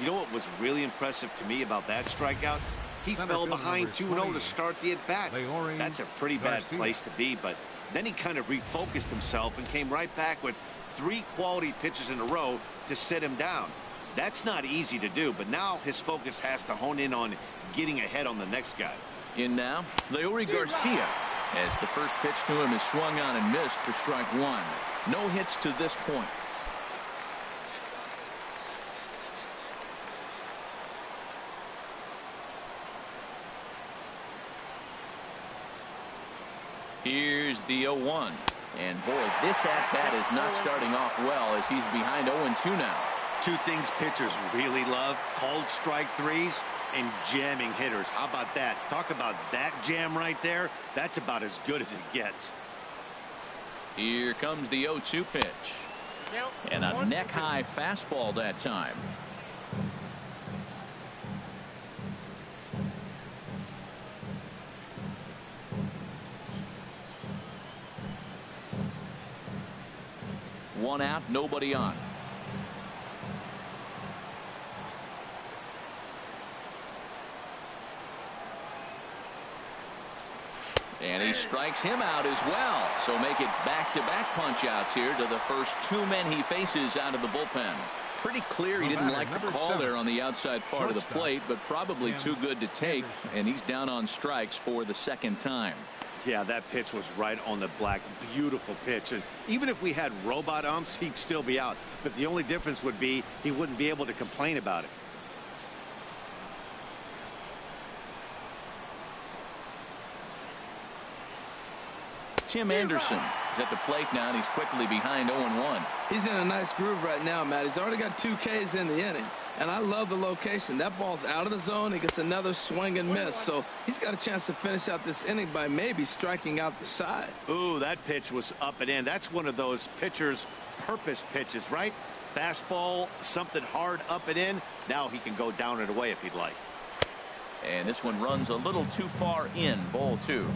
You know what was really impressive to me about that strikeout? He fell behind 2-0 to start the at-bat. That's a pretty bad place to be, but then he kind of refocused himself and came right back with 3 quality pitches in a row to sit him down. That's not easy to do, but now his focus has to hone in on getting ahead on the next guy. In now, Leury Garcia, as the first pitch to him is swung on and missed for strike 1. No hits to this point. Here's the 0-1. And boy, this at-bat is not starting off well as he's behind 0-2 now. 2 things pitchers really love: called strike threes and jamming hitters. How about that? Talk about that jam right there. That's about as good as it gets. Here comes the 0-2 pitch. And a neck-high fastball that time. One out, nobody on. And he strikes him out as well. So make it back-to-back punch-outs here to the first 2 men he faces out of the bullpen. Pretty clear he didn't like the call there on the outside part of the plate, but probably too good to take, and he's down on strikes for the second time. Yeah, that pitch was right on the black. Beautiful pitch. And even if we had robot umps, he'd still be out. But the only difference would be he wouldn't be able to complain about it. Tim Anderson is at the plate now, and he's quickly behind 0-1. He's in a nice groove right now, Matt. He's already got 2 Ks in the inning, and I love the location. That ball's out of the zone. He gets another swing and miss, so he's got a chance to finish out this inning by maybe striking out the side. Ooh, that pitch was up and in. That's one of those pitcher's purpose pitches, right? Fastball, something hard up and in. Now he can go down and away if he'd like. And this one runs a little too far in, ball 2.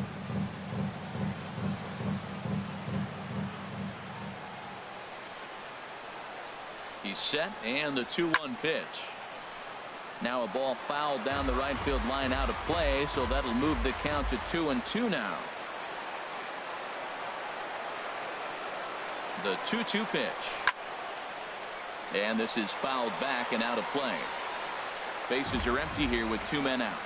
He's set, and the 2-1 pitch. Now a ball fouled down the right field line, out of play, so that'll move the count to 2-2 now. The 2-2 pitch. And this is fouled back and out of play. Bases are empty here with 2 men out.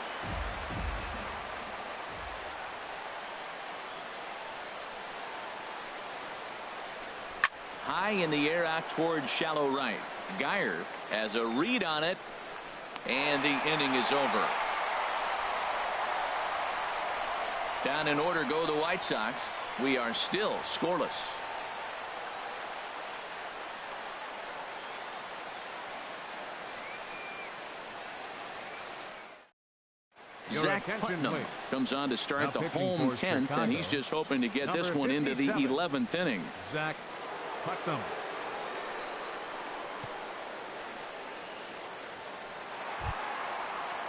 High in the air out towards shallow right. Geyer has a read on it, and the inning is over. Down in order go the White Sox. We are still scoreless. Zach Putnam comes on to start the home 10th, and he's just hoping to get this one into the 11th inning. Zach Putnam.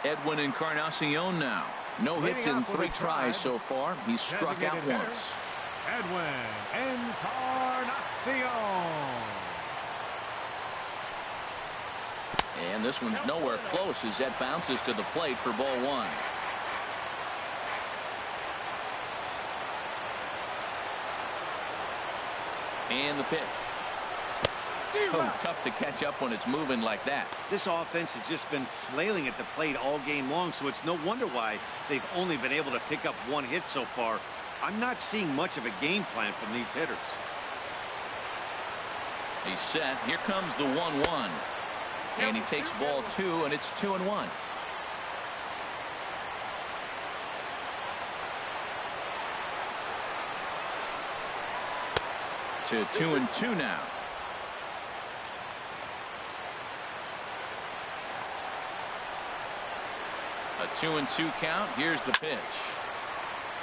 Edwin Encarnacion now. No hits in 3 tries so far. He's struck out once. Edwin Encarnacion. And this one's nowhere close as that bounces to the plate for ball 1. And the pitch. Oh, tough to catch up when it's moving like that. This offense has just been flailing at the plate all game long, so it's no wonder why they've only been able to pick up 1 hit so far. I'm not seeing much of a game plan from these hitters. He's set. Here comes the 1-1. And he takes ball 2, and it's 2-1. To 2-2 now. A 2-2 count. Here's the pitch.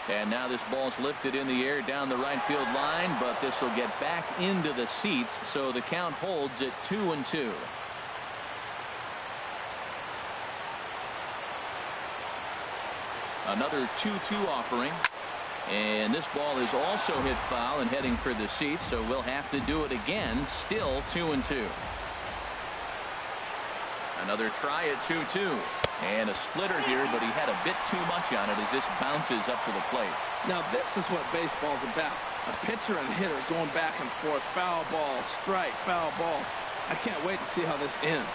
And now this ball's lifted in the air down the right field line, but this will get back into the seats, so the count holds at 2-2. Another 2-2 offering. And this ball is also hit foul and heading for the seats, so we'll have to do it again. Still 2-2. Another try at 2-2. And a splitter here, but he had a bit too much on it as this bounces up to the plate. Now this is what baseball's about. A pitcher and hitter going back and forth. Foul ball, strike, foul ball. I can't wait to see how this ends.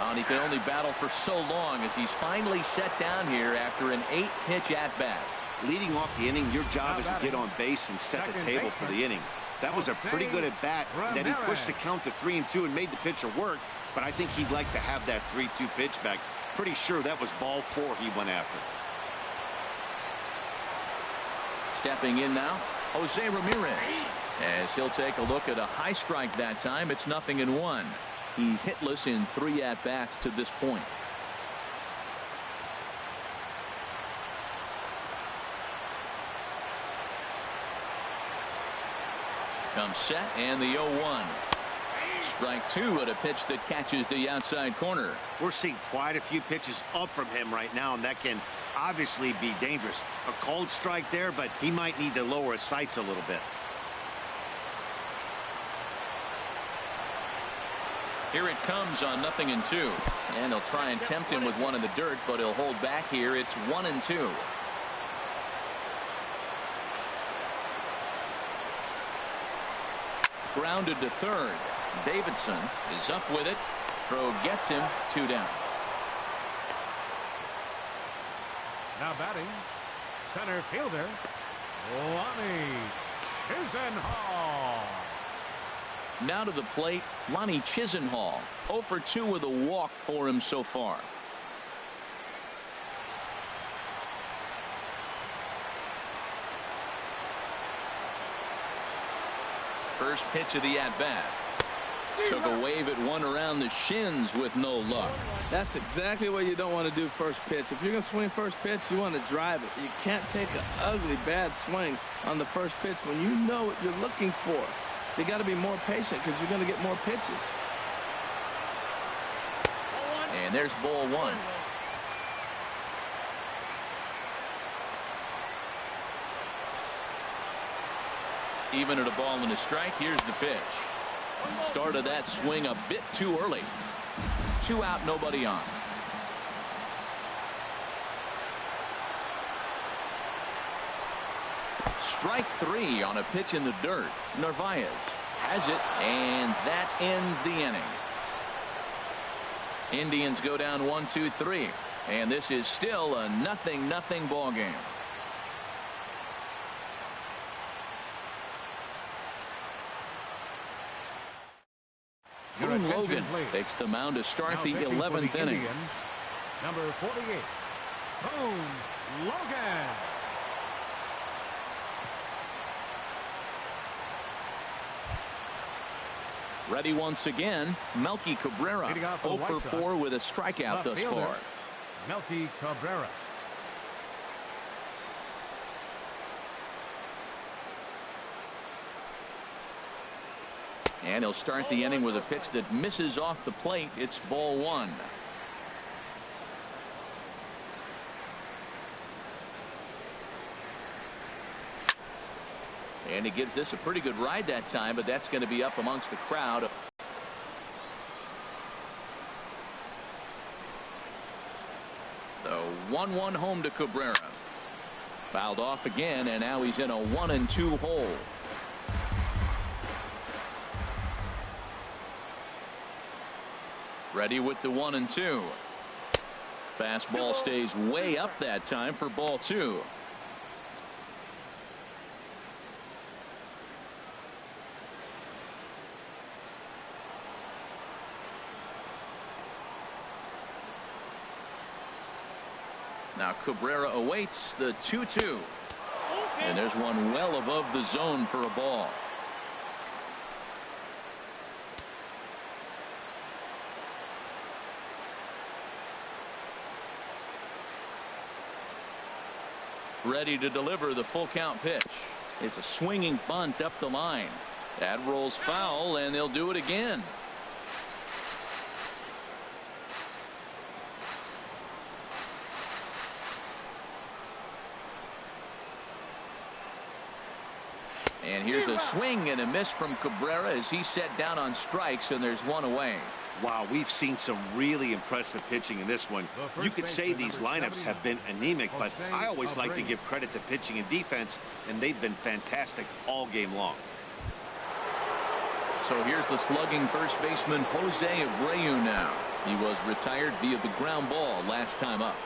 And he can only battle for so long as he's finally set down here after an 8-pitch at-bat. Leading off the inning, your job is to get on base and set the table for the inning. That was a pretty good at-bat. Then he pushed the count to 3-2 and made the pitcher work. But I think he'd like to have that 3-2 pitch back. Pretty sure that was ball 4 he went after. Stepping in now, Jose Ramirez. As he'll take a look at a high strike that time. It's 0-1. He's hitless in 3 at-bats to this point. Comes set and the 0-1. Strike 2 at a pitch that catches the outside corner. We're seeing quite a few pitches up from him right now, and that can obviously be dangerous. A cold strike there, but he might need to lower his sights a little bit. Here it comes on 0-2. And he'll try and tempt him with one in the dirt, but he'll hold back here. It's 1-2. Grounded to third. Davidson is up with it. Throw gets him. 2 down. Now batting, center fielder, Lonnie Chisenhall. Now to the plate, Lonnie Chisenhall. 0 for 2 with a walk for him so far. First pitch of the at-bat. Took a wave at one around the shins with no luck. That's exactly what you don't want to do first pitch. If you're going to swing first pitch, you want to drive it. You can't take an ugly, bad swing on the first pitch when you know what you're looking for. You got to be more patient because you're going to get more pitches. And there's ball 1. Even at a ball and a strike. Here's the pitch. Started that swing a bit too early. 2 out, nobody on. Strike 3 on a pitch in the dirt. Narvaez has it, and that ends the inning. Indians go down 1-2-3, and this is still a 0-0 ball game. Boone Logan takes the mound to start the 11th inning. Number 48, Boone Logan. Ready once again, Melky Cabrera. 0 for 4 with a strikeout thus far. Melky Cabrera. And he'll start the inning with a pitch that misses off the plate. It's ball 1. And he gives this a pretty good ride that time, but that's going to be up amongst the crowd. The 1-1 home to Cabrera. Fouled off again, and now he's in a 1-2 hole. Ready with the 1-2. Fastball stays way up that time for ball 2. Now Cabrera awaits the 2-2. And there's one well above the zone for a ball. Ready to deliver the full count pitch. It's a swinging bunt up the line. That rolls foul, and they'll do it again. And here's a swing and a miss from Cabrera as he's set down on strikes, and there's one away. Wow, we've seen some really impressive pitching in this one. You could say these lineups have been anemic, but I always like to give credit to pitching and defense, and they've been fantastic all game long. So here's the slugging first baseman Jose Abreu now. He was retired via the ground ball last time up.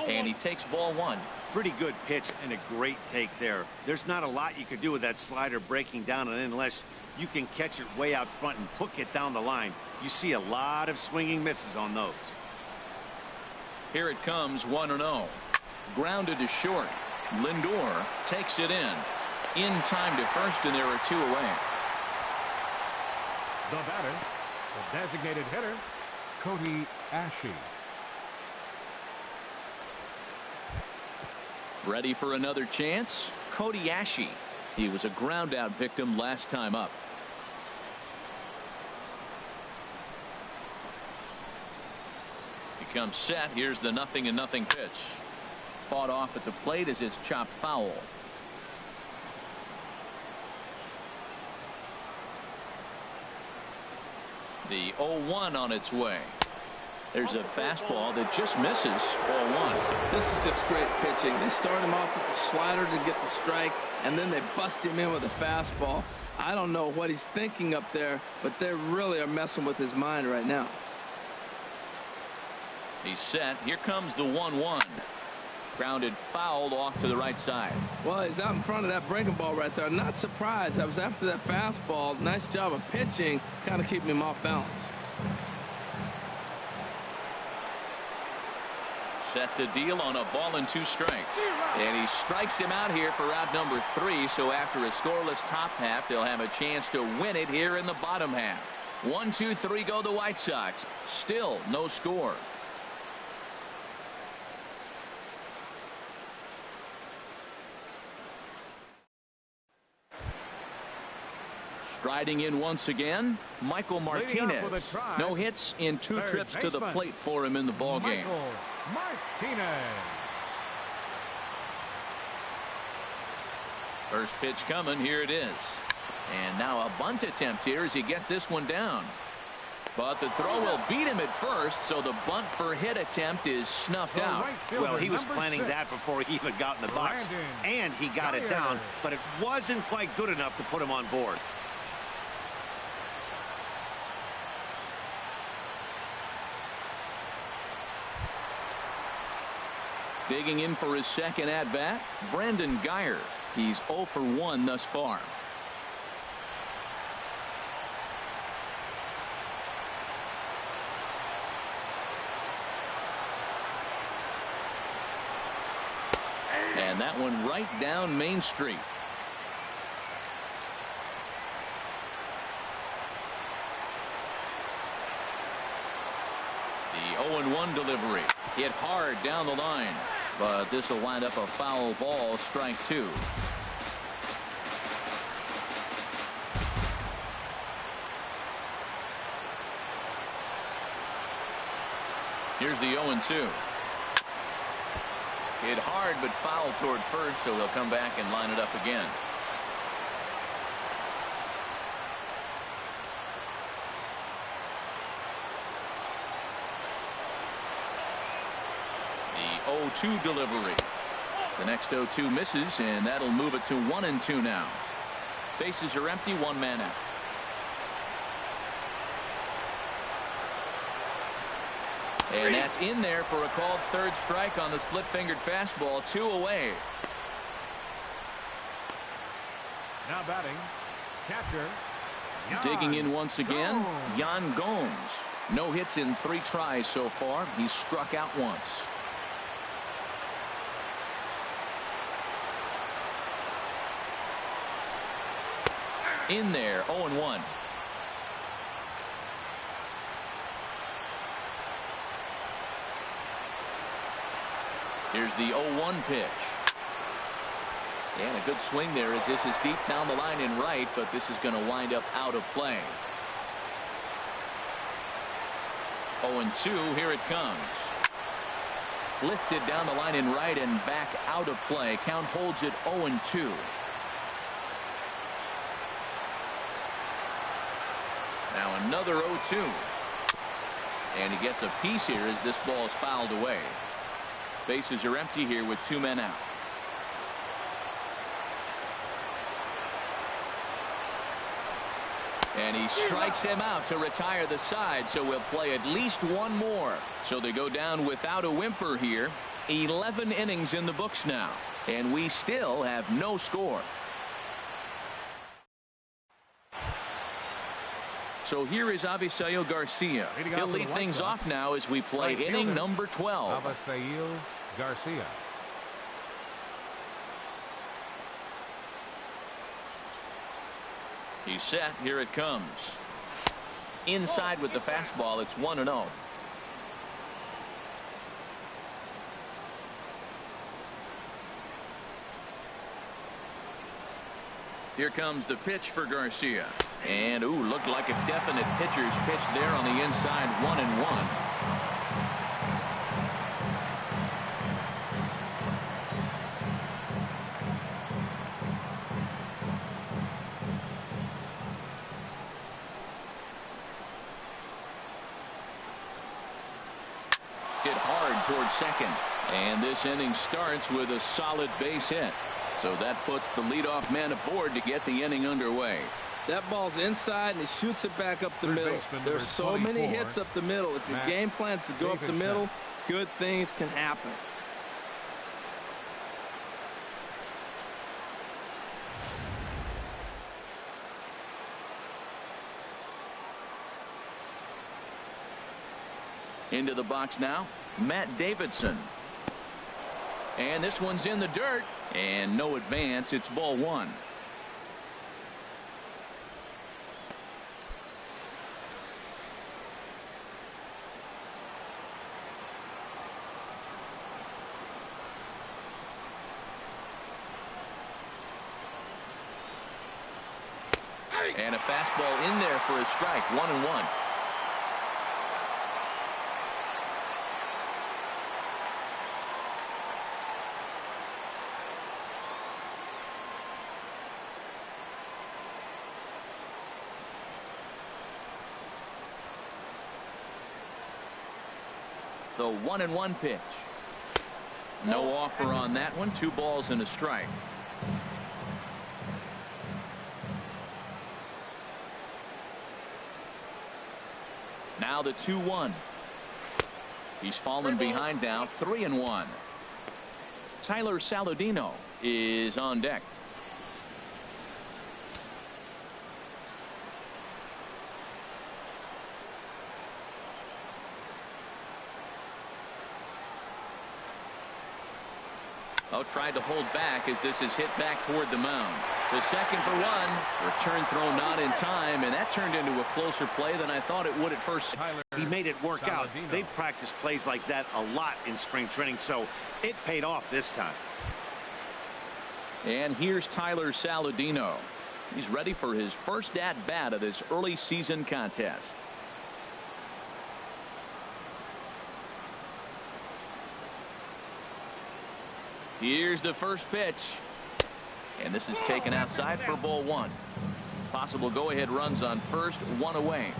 And he takes ball one. Pretty good pitch and a great take there. There's not a lot you could do with that slider breaking down, and unless you can catch it way out front and hook it down the line, you see a lot of swinging misses on those. Here it comes, 1-0. Grounded to short. Lindor takes it in time to first, and there are two away. The batter, the designated hitter, Cody Ashe. Ready for another chance? Cody Ashe. He was a ground out victim last time up. He comes set. Here's the 0-0 pitch. Fought off at the plate as it's chopped foul. The 0-1 on its way. There's a fastball that just misses. Ball one. This is just great pitching. They start him off with the slider to get the strike, and then they bust him in with a fastball. I don't know what he's thinking up there, but they really are messing with his mind right now. He's set. Here comes the 1-1. Grounded fouled off to the right side. Well, he's out in front of that breaking ball right there. Not surprised. I was after that fastball. Nice job of pitching, kind of keeping him off balance. Set to deal on a ball and 2 strikes. And he strikes him out here for out number 3. So after a scoreless top half, they'll have a chance to win it here in the bottom half. 1, 2, 3 go the White Sox. Still no score. Striding in once again, Michael Martinez. No hits in 2 trips to the plate for him in the ballgame. Martinez. First pitch coming. Here it is. And now a bunt attempt here as he gets this one down. But the throw will beat him at first, so the bunt for hit attempt is snuffed out. Well, he was planning that before he even got in the box. And he got it down, but it wasn't quite good enough to put him on board. Digging in for his second at-bat, Brandon Guyer. He's 0 for 1 thus far. And that one right down Main Street. The 0-1 delivery. Hit hard down the line. But this will wind up a foul ball, strike 2. Here's the 0-2. Hit hard but foul toward first, so they'll come back and line it up again. The 0-2 delivery. The next 0-2 misses, and that'll move it to 1-2 now. Bases are empty, 1 man out. And that's in there for a called third strike on the split-fingered fastball. 2 away. Now batting, Catcher. Digging in once again, Yan Gomes. No hits in 3 tries so far. He's struck out once. In there, 0-1. Here's the 0-1 pitch. And a good swing there as this is deep down the line in right, but this is going to wind up out of play. 0-2, here it comes. Lifted down the line in right and back out of play. Count holds it 0-2. Now another 0-2. And he gets a piece here as this ball is fouled away. Bases are empty here with 2 men out. And he strikes him out to retire the side, so we'll play at least one more. So they go down without a whimper here. 11 innings in the books now, and we still have no score. So here is Avisail Garcia. He'll lead things off now as we play inning number 12. Avisail Garcia. He's set. Here it comes. Inside with the fastball. It's 1-0. Here comes the pitch for Garcia. And, ooh, looked like a definite pitcher's pitch there on the inside. 1-1. Hit hard towards second. And this inning starts with a solid base hit. So that puts the leadoff man aboard to get the inning underway. That ball's inside and he shoots it back up the middle. There's so many hits up the middle. If your game plans to go up the middle, good things can happen. Into the box now, Matt Davidson. And this one's in the dirt. And no advance. It's ball 1. And a fastball in there for a strike. 1-1. The 1-1 pitch. No offer on that one. 2 balls and a strike. Now the 2-1. He's fallen behind now. 3-1. Tyler Saladino is on deck. Oh, tried to hold back as this is hit back toward the mound. The second for 1. Return throw not in time, and that turned into a closer play than I thought it would at first. He made it work out. They've practiced plays like that a lot in spring training, so it paid off this time. And here's Tyler Saladino. He's ready for his first at-bat of this early season contest. Here's the first pitch. And this is taken outside for ball 1. Possible go-ahead runs on first, 1 away.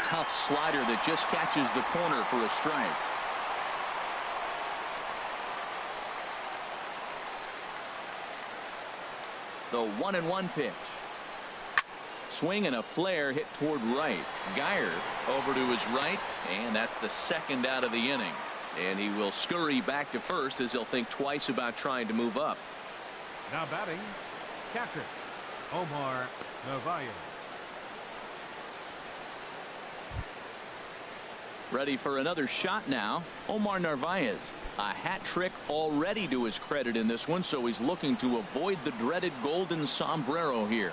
Tough slider that just catches the corner for a strike. The 1-1 pitch. Swing and a flare hit toward right. Geyer over to his right, and that's the second out of the inning. And he will scurry back to first as he'll think twice about trying to move up. Now batting, catcher, Omar Narvaez. Ready for another shot now. Omar Narvaez. A hat trick already to his credit in this one, so he's looking to avoid the dreaded golden sombrero here.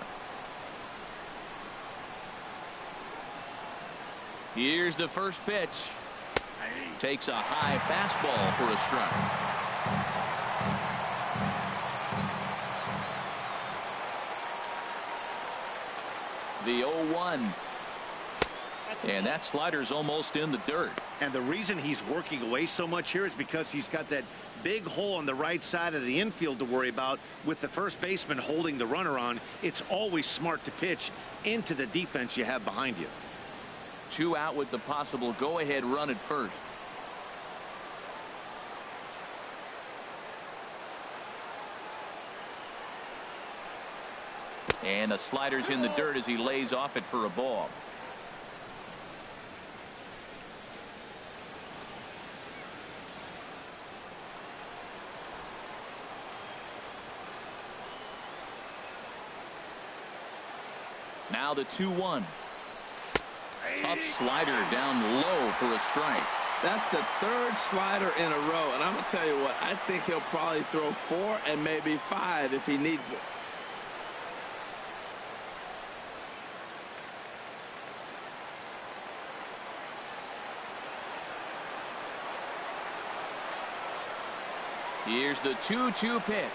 Here's the first pitch. Takes a high fastball for a strike. The 0-1. And that slider's almost in the dirt. And the reason he's working away so much here is because he's got that big hole on the right side of the infield to worry about. With the first baseman holding the runner on, it's always smart to pitch into the defense you have behind you. 2 out with the possible go-ahead run at first. And the slider's in the dirt as he lays off it for a ball. Now the 2-1. Tough slider down low for a strike. That's the 3rd slider in a row, and I'm going to tell you what, I think he'll probably throw 4 and maybe 5 if he needs it. Here's the 2-2 pitch.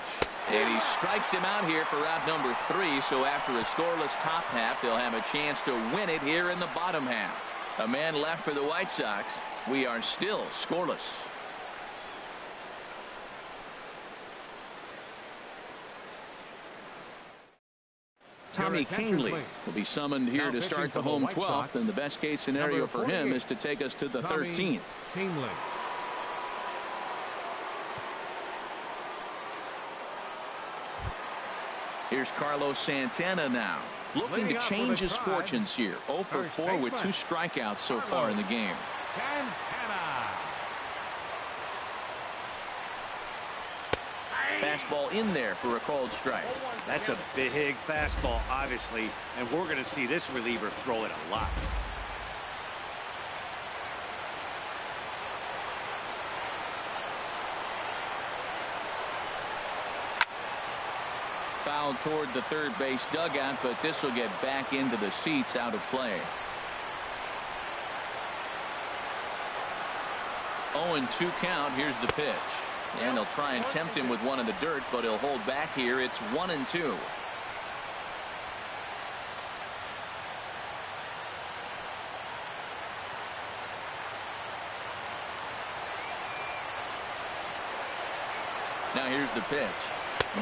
And he strikes him out here for out number 3. So after a scoreless top half, they'll have a chance to win it here in the bottom half. A man left for the White Sox. We are still scoreless. Tommy Kingley will be summoned here to start the home 12th, and the best case scenario for him is to take us to the 13th. Kingley. Here's Carlos Santana now, looking to change his fortunes here. 0 for 4 with 2 strikeouts so far in the game. Santana. Fastball in there for a called strike. That's a big fastball, obviously, and we're going to see this reliever throw it a lot. Fouled toward the third base dugout, but this will get back into the seats out of play. 0-2 count. Here's the pitch. And they'll try and tempt him with one in the dirt, but he'll hold back here. It's 1-2. Now here's the pitch.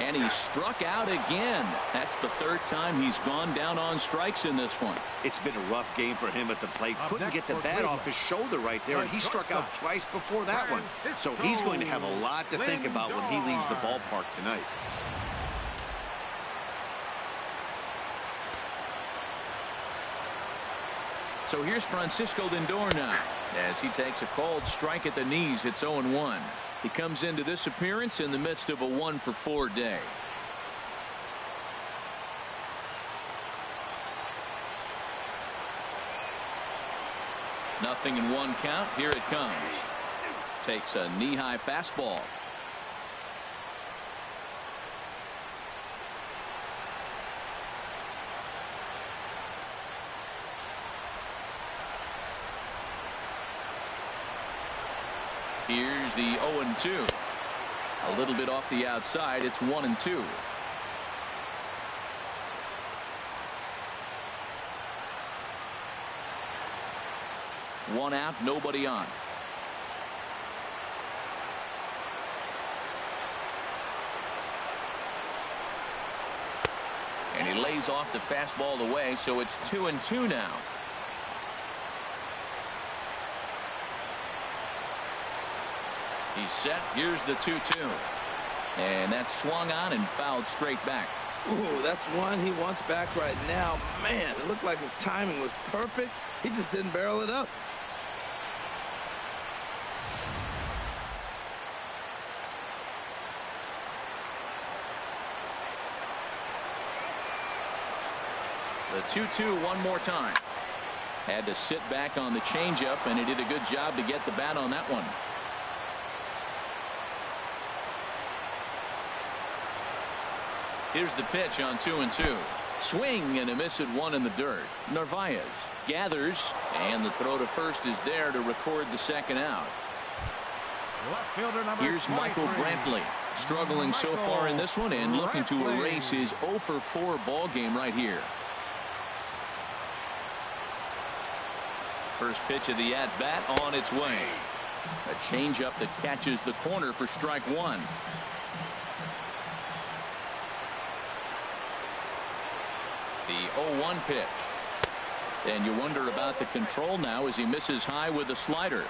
And he struck out again. That's the 3rd time he's gone down on strikes in this one. It's been a rough game for him at the plate. Couldn't get the bat off his shoulder right there, and he struck out twice before that one. So he's going to have a lot to think about when he leaves the ballpark tonight. So here's Francisco Lindor now as he takes a called strike at the knees. It's 0-1. He comes into this appearance in the midst of a 1 for 4 day. Nothing in 1 count. Here it comes. Takes a knee-high fastball. Here's the 0-2. A little bit off the outside. It's 1-2. One out, nobody on. And he lays off the fastball away, so it's 2-2 now. He's set. Here's the 2-2. And that's swung on and fouled straight back. Ooh, that's one he wants back right now. Man, it looked like his timing was perfect. He just didn't barrel it up. The 2-2 one more time. Had to sit back on the changeup, and he did a good job to get the bat on that one. Here's the pitch on 2-2. Swing and a miss at one in the dirt. Narvaez gathers, and the throw to first is there to record the second out. Left fielder number Here's 23. Michael Brantley, struggling so far in this one and looking to erase his 0 for 4 ball game right here. First pitch of the at-bat on its way. A changeup that catches the corner for strike one. The 0-1 pitch. And you wonder about the control now as he misses high with a slider.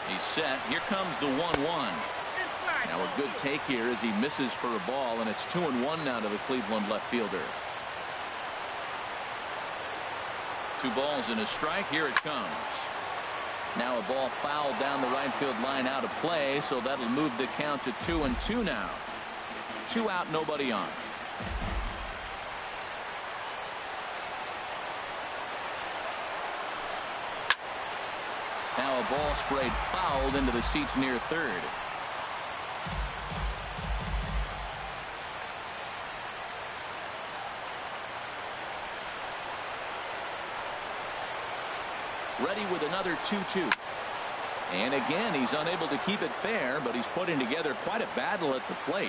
He's set. Here comes the 1-1. Now a good take here as he misses for a ball, and it's 2-1 now to the Cleveland left fielder. 2 balls and a strike. Here it comes. Now a ball fouled down the right field line out of play, so that'll move the count to 2-2 now. 2 out, nobody on. Now a ball sprayed fouled into the seats near third. Ready with another 2-2. And again, he's unable to keep it fair, but he's putting together quite a battle at the plate.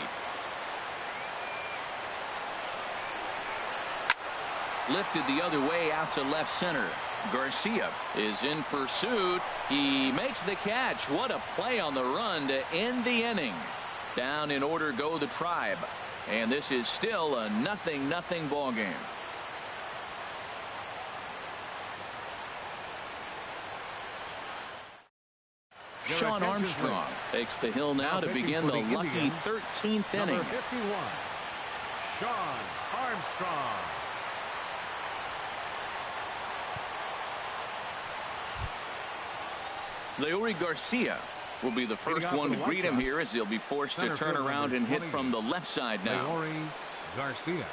Lifted the other way out to left center. Garcia is in pursuit. He makes the catch. What a play on the run to end the inning. Down in order go the Tribe. And this is still a 0-0 ball game. Sean Armstrong takes the hill now to begin the lucky 13th inning. Number 51, Sean Armstrong. Leury Garcia will be the first one to greet him here as he'll be forced to turn around and hit from the left side now. Leury Garcia.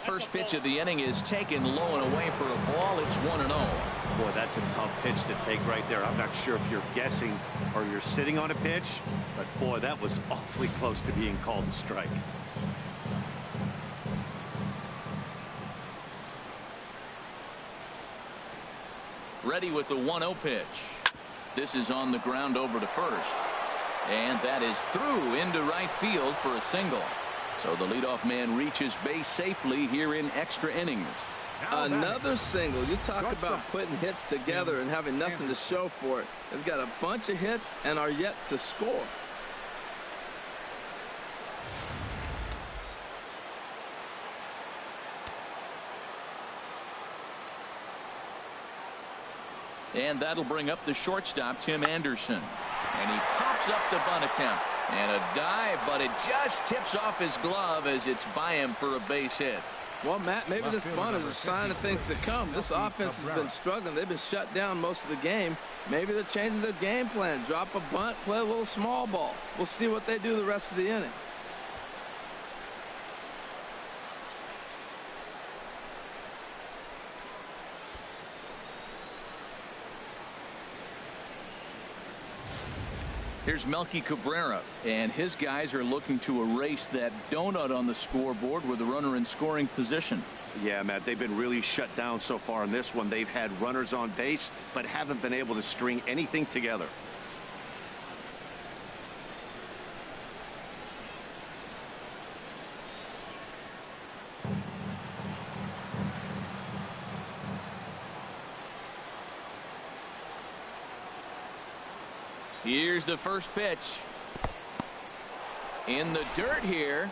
First pitch of the inning is taken low and away for a ball. It's 1-0. Boy, that's a tough pitch to take right there. I'm not sure if you're guessing or you're sitting on a pitch, but boy, that was awfully close to being called a strike. Ready with the 1-0 pitch. This is on the ground over to first. And that is through into right field for a single. So the leadoff man reaches base safely here in extra innings. Another single. You talk about putting hits together and having nothing to show for it. They've got a bunch of hits and are yet to score. And that'll bring up the shortstop, Tim Anderson. And he pops up the bunt attempt. And a dive, but it just tips off his glove as it's by him for a base hit. Well, Matt, maybe this bunt is a sign of things to come. This offense has been struggling. They've been shut down most of the game. Maybe they're changing their game plan. Drop a bunt, play a little small ball. We'll see what they do the rest of the inning. Here's Melky Cabrera, and his guys are looking to erase that donut on the scoreboard with the runner in scoring position. Yeah, Matt, they've been really shut down so far in this one. They've had runners on base, but haven't been able to string anything together. Here's the first pitch. In the dirt here.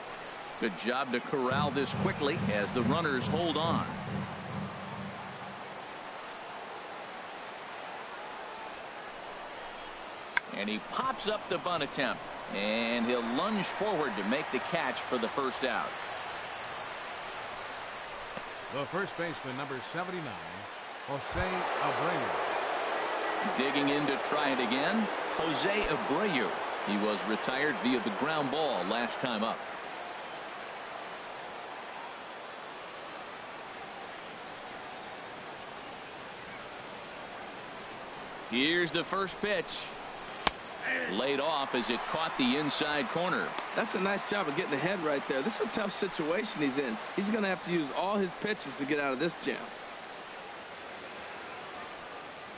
Good job to corral this quickly as the runners hold on. And he pops up the bunt attempt. And he'll lunge forward to make the catch for the first out. The first baseman, number 79, Jose Abreu. Digging in to try it again, Jose Abreu. He was retired via the ground ball last time up. Here's the first pitch. Laid off as it caught the inside corner. That's a nice job of getting ahead right there. This is a tough situation he's in. He's going to have to use all his pitches to get out of this jam.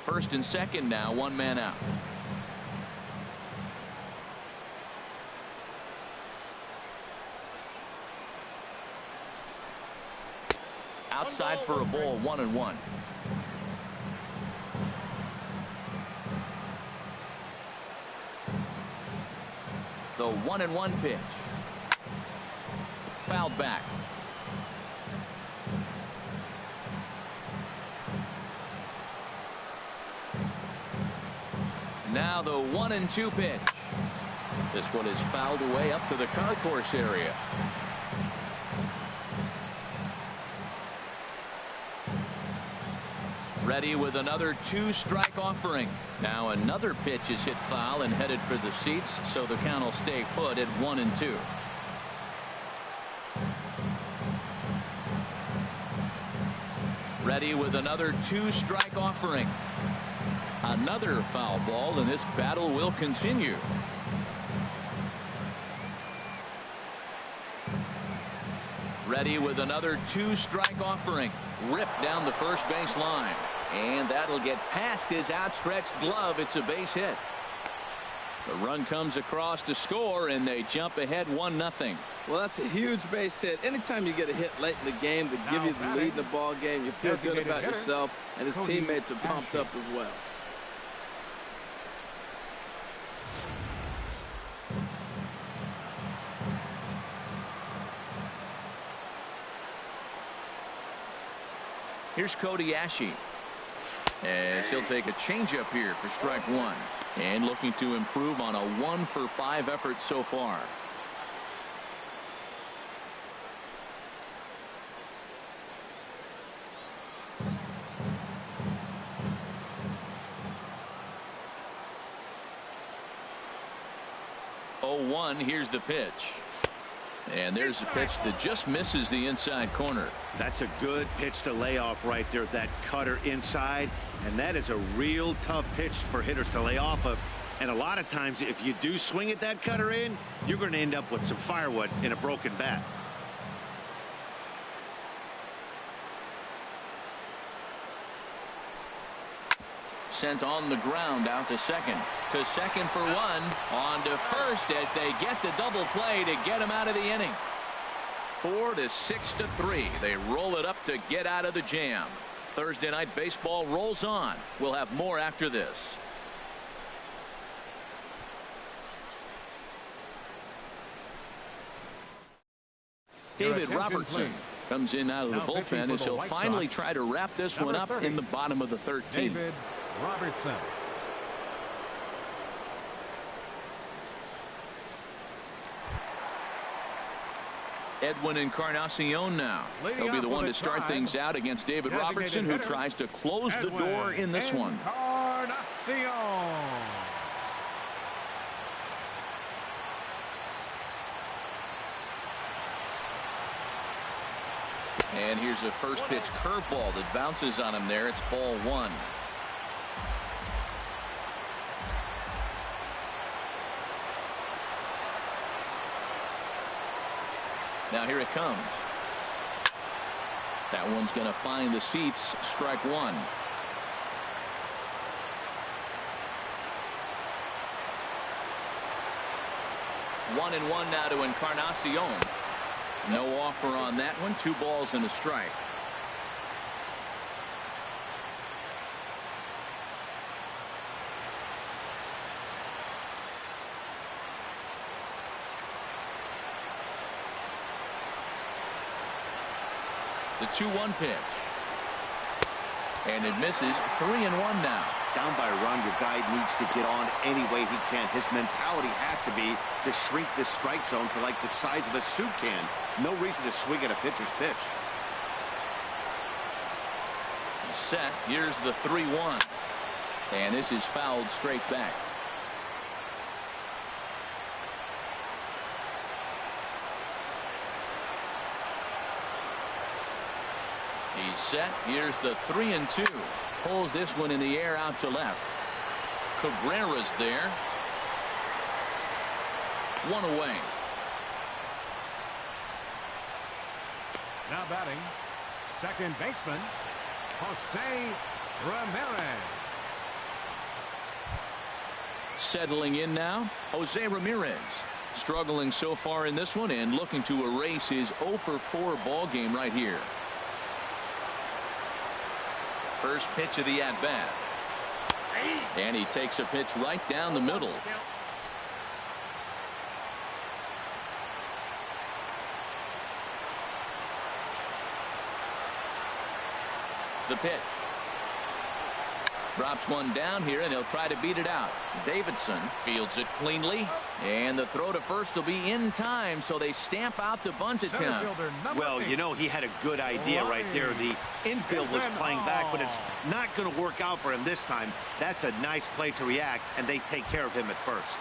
First and second now, one man out. Outside for a ball, 1-1. The 1-1 pitch. Fouled back. Now the 1-2 pitch. This one is fouled away up to the concourse area. Ready with another 2-strike offering. Now another pitch is hit foul and headed for the seats, so the count will stay put at 1-2. Ready with another 2-strike offering. Another foul ball, and this battle will continue. Ready with another 2-strike offering. Ripped down the first base line. And that'll get past his outstretched glove. It's a base hit. The run comes across to score, and they jump ahead 1-0. Well, that's a huge base hit. Anytime you get a hit late in the game to give you the lead in the ball game, you feel good about yourself, and his teammates are pumped up as well. Here's Cody Ashe, as he'll take a changeup here for strike one, and looking to improve on a 1-for-5 effort so far. Here's the pitch. And there's a pitch that just misses the inside corner. That's a good pitch to lay off right there, that cutter inside. And that is a real tough pitch for hitters to lay off of. And a lot of times, if you do swing at that cutter in, you're going to end up with some firewood in a broken bat. Sent on the ground out to second. To second for one. On to first as they get the double play to get him out of the inning. 4-6-3. They roll it up to get out of the jam. Thursday night baseball rolls on. We'll have more after this. David Robertson comes in out of the bullpen as he'll finally try to wrap this one up in the bottom of the 13th. David Robertson. Edwin Encarnacion now. He'll be the one to start things out against David Robertson, who tries to close the door in this one. And here's a first pitch curveball that bounces on him there. It's ball one. Now here it comes. That one's going to find the seats. Strike one. One and one now to Encarnacion. No offer on that one. 2 balls and a strike. The 2-1 pitch. And it misses. 3-1 now. Down by a run, your guy needs to get on any way he can. His mentality has to be to shrink this strike zone to like the size of a soup can. No reason to swing at a pitcher's pitch. set. Here's the 3-1. And this is fouled straight back. He's set. Here's the 3-2. Pulls this one in the air out to left. Cabrera's there. One away. Now batting, second baseman, Jose Ramirez. Settling in now, Jose Ramirez. Struggling so far in this one and looking to erase his 0-for-4 ball game right here. First pitch of the at-bat. And he takes a pitch right down the middle. The pitch. Drops one down here, and he'll try to beat it out. Davidson fields it cleanly, and the throw to first will be in time, so they stamp out the bunt attempt. Well, you know, he had a good idea right there. The infield was playing back, but it's not going to work out for him this time. That's a nice play to react, and they take care of him at first.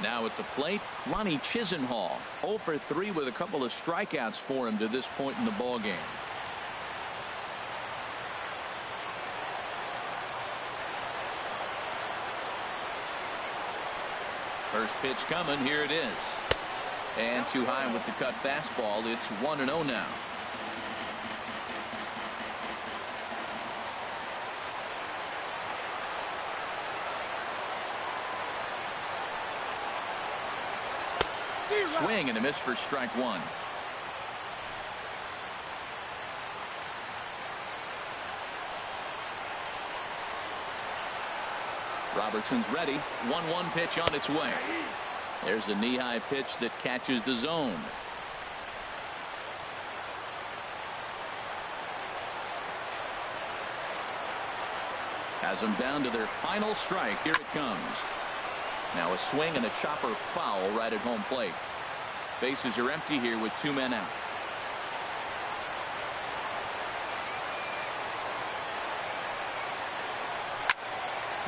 Now at the plate, Ronnie Chisenhall, 0-for-3 with a couple of strikeouts for him to this point in the ball game. First pitch coming. Here it is. And too high with the cut fastball. It's 1-0 now. Swing and a miss for strike one. Robertson's ready. 1-1 pitch on its way. There's a knee-high pitch that catches the zone. Has them down to their final strike. Here it comes. Now a swing and a chopper foul right at home plate. Bases are empty here with 2 men out.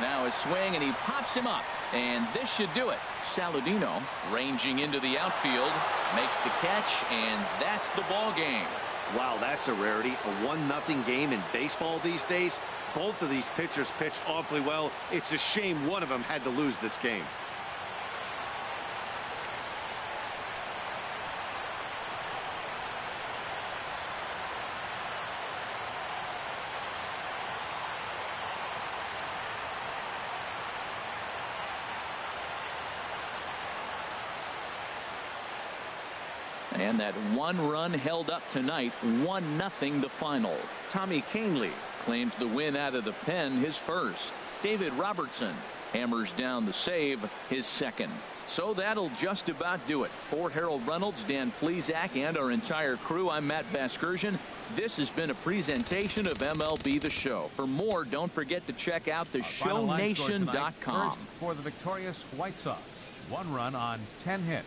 Now a swing, and he pops him up, and this should do it. Saladino ranging into the outfield, makes the catch, and that's the ball game. Wow, that's a rarity. A 1-0 game in baseball these days. Both of these pitchers pitched awfully well. It's a shame one of them had to lose this game. And that one run held up tonight. 1-0 the final. Tommy Kahnle claims the win out of the pen, his first. David Robertson hammers down the save, his second. So that'll just about do it. For Harold Reynolds, Dan Plesac, and our entire crew, I'm Matt Vasgersian. This has been a presentation of MLB The Show. For more, don't forget to check out theshownation.com. For the victorious White Sox, 1 run on 10 hits.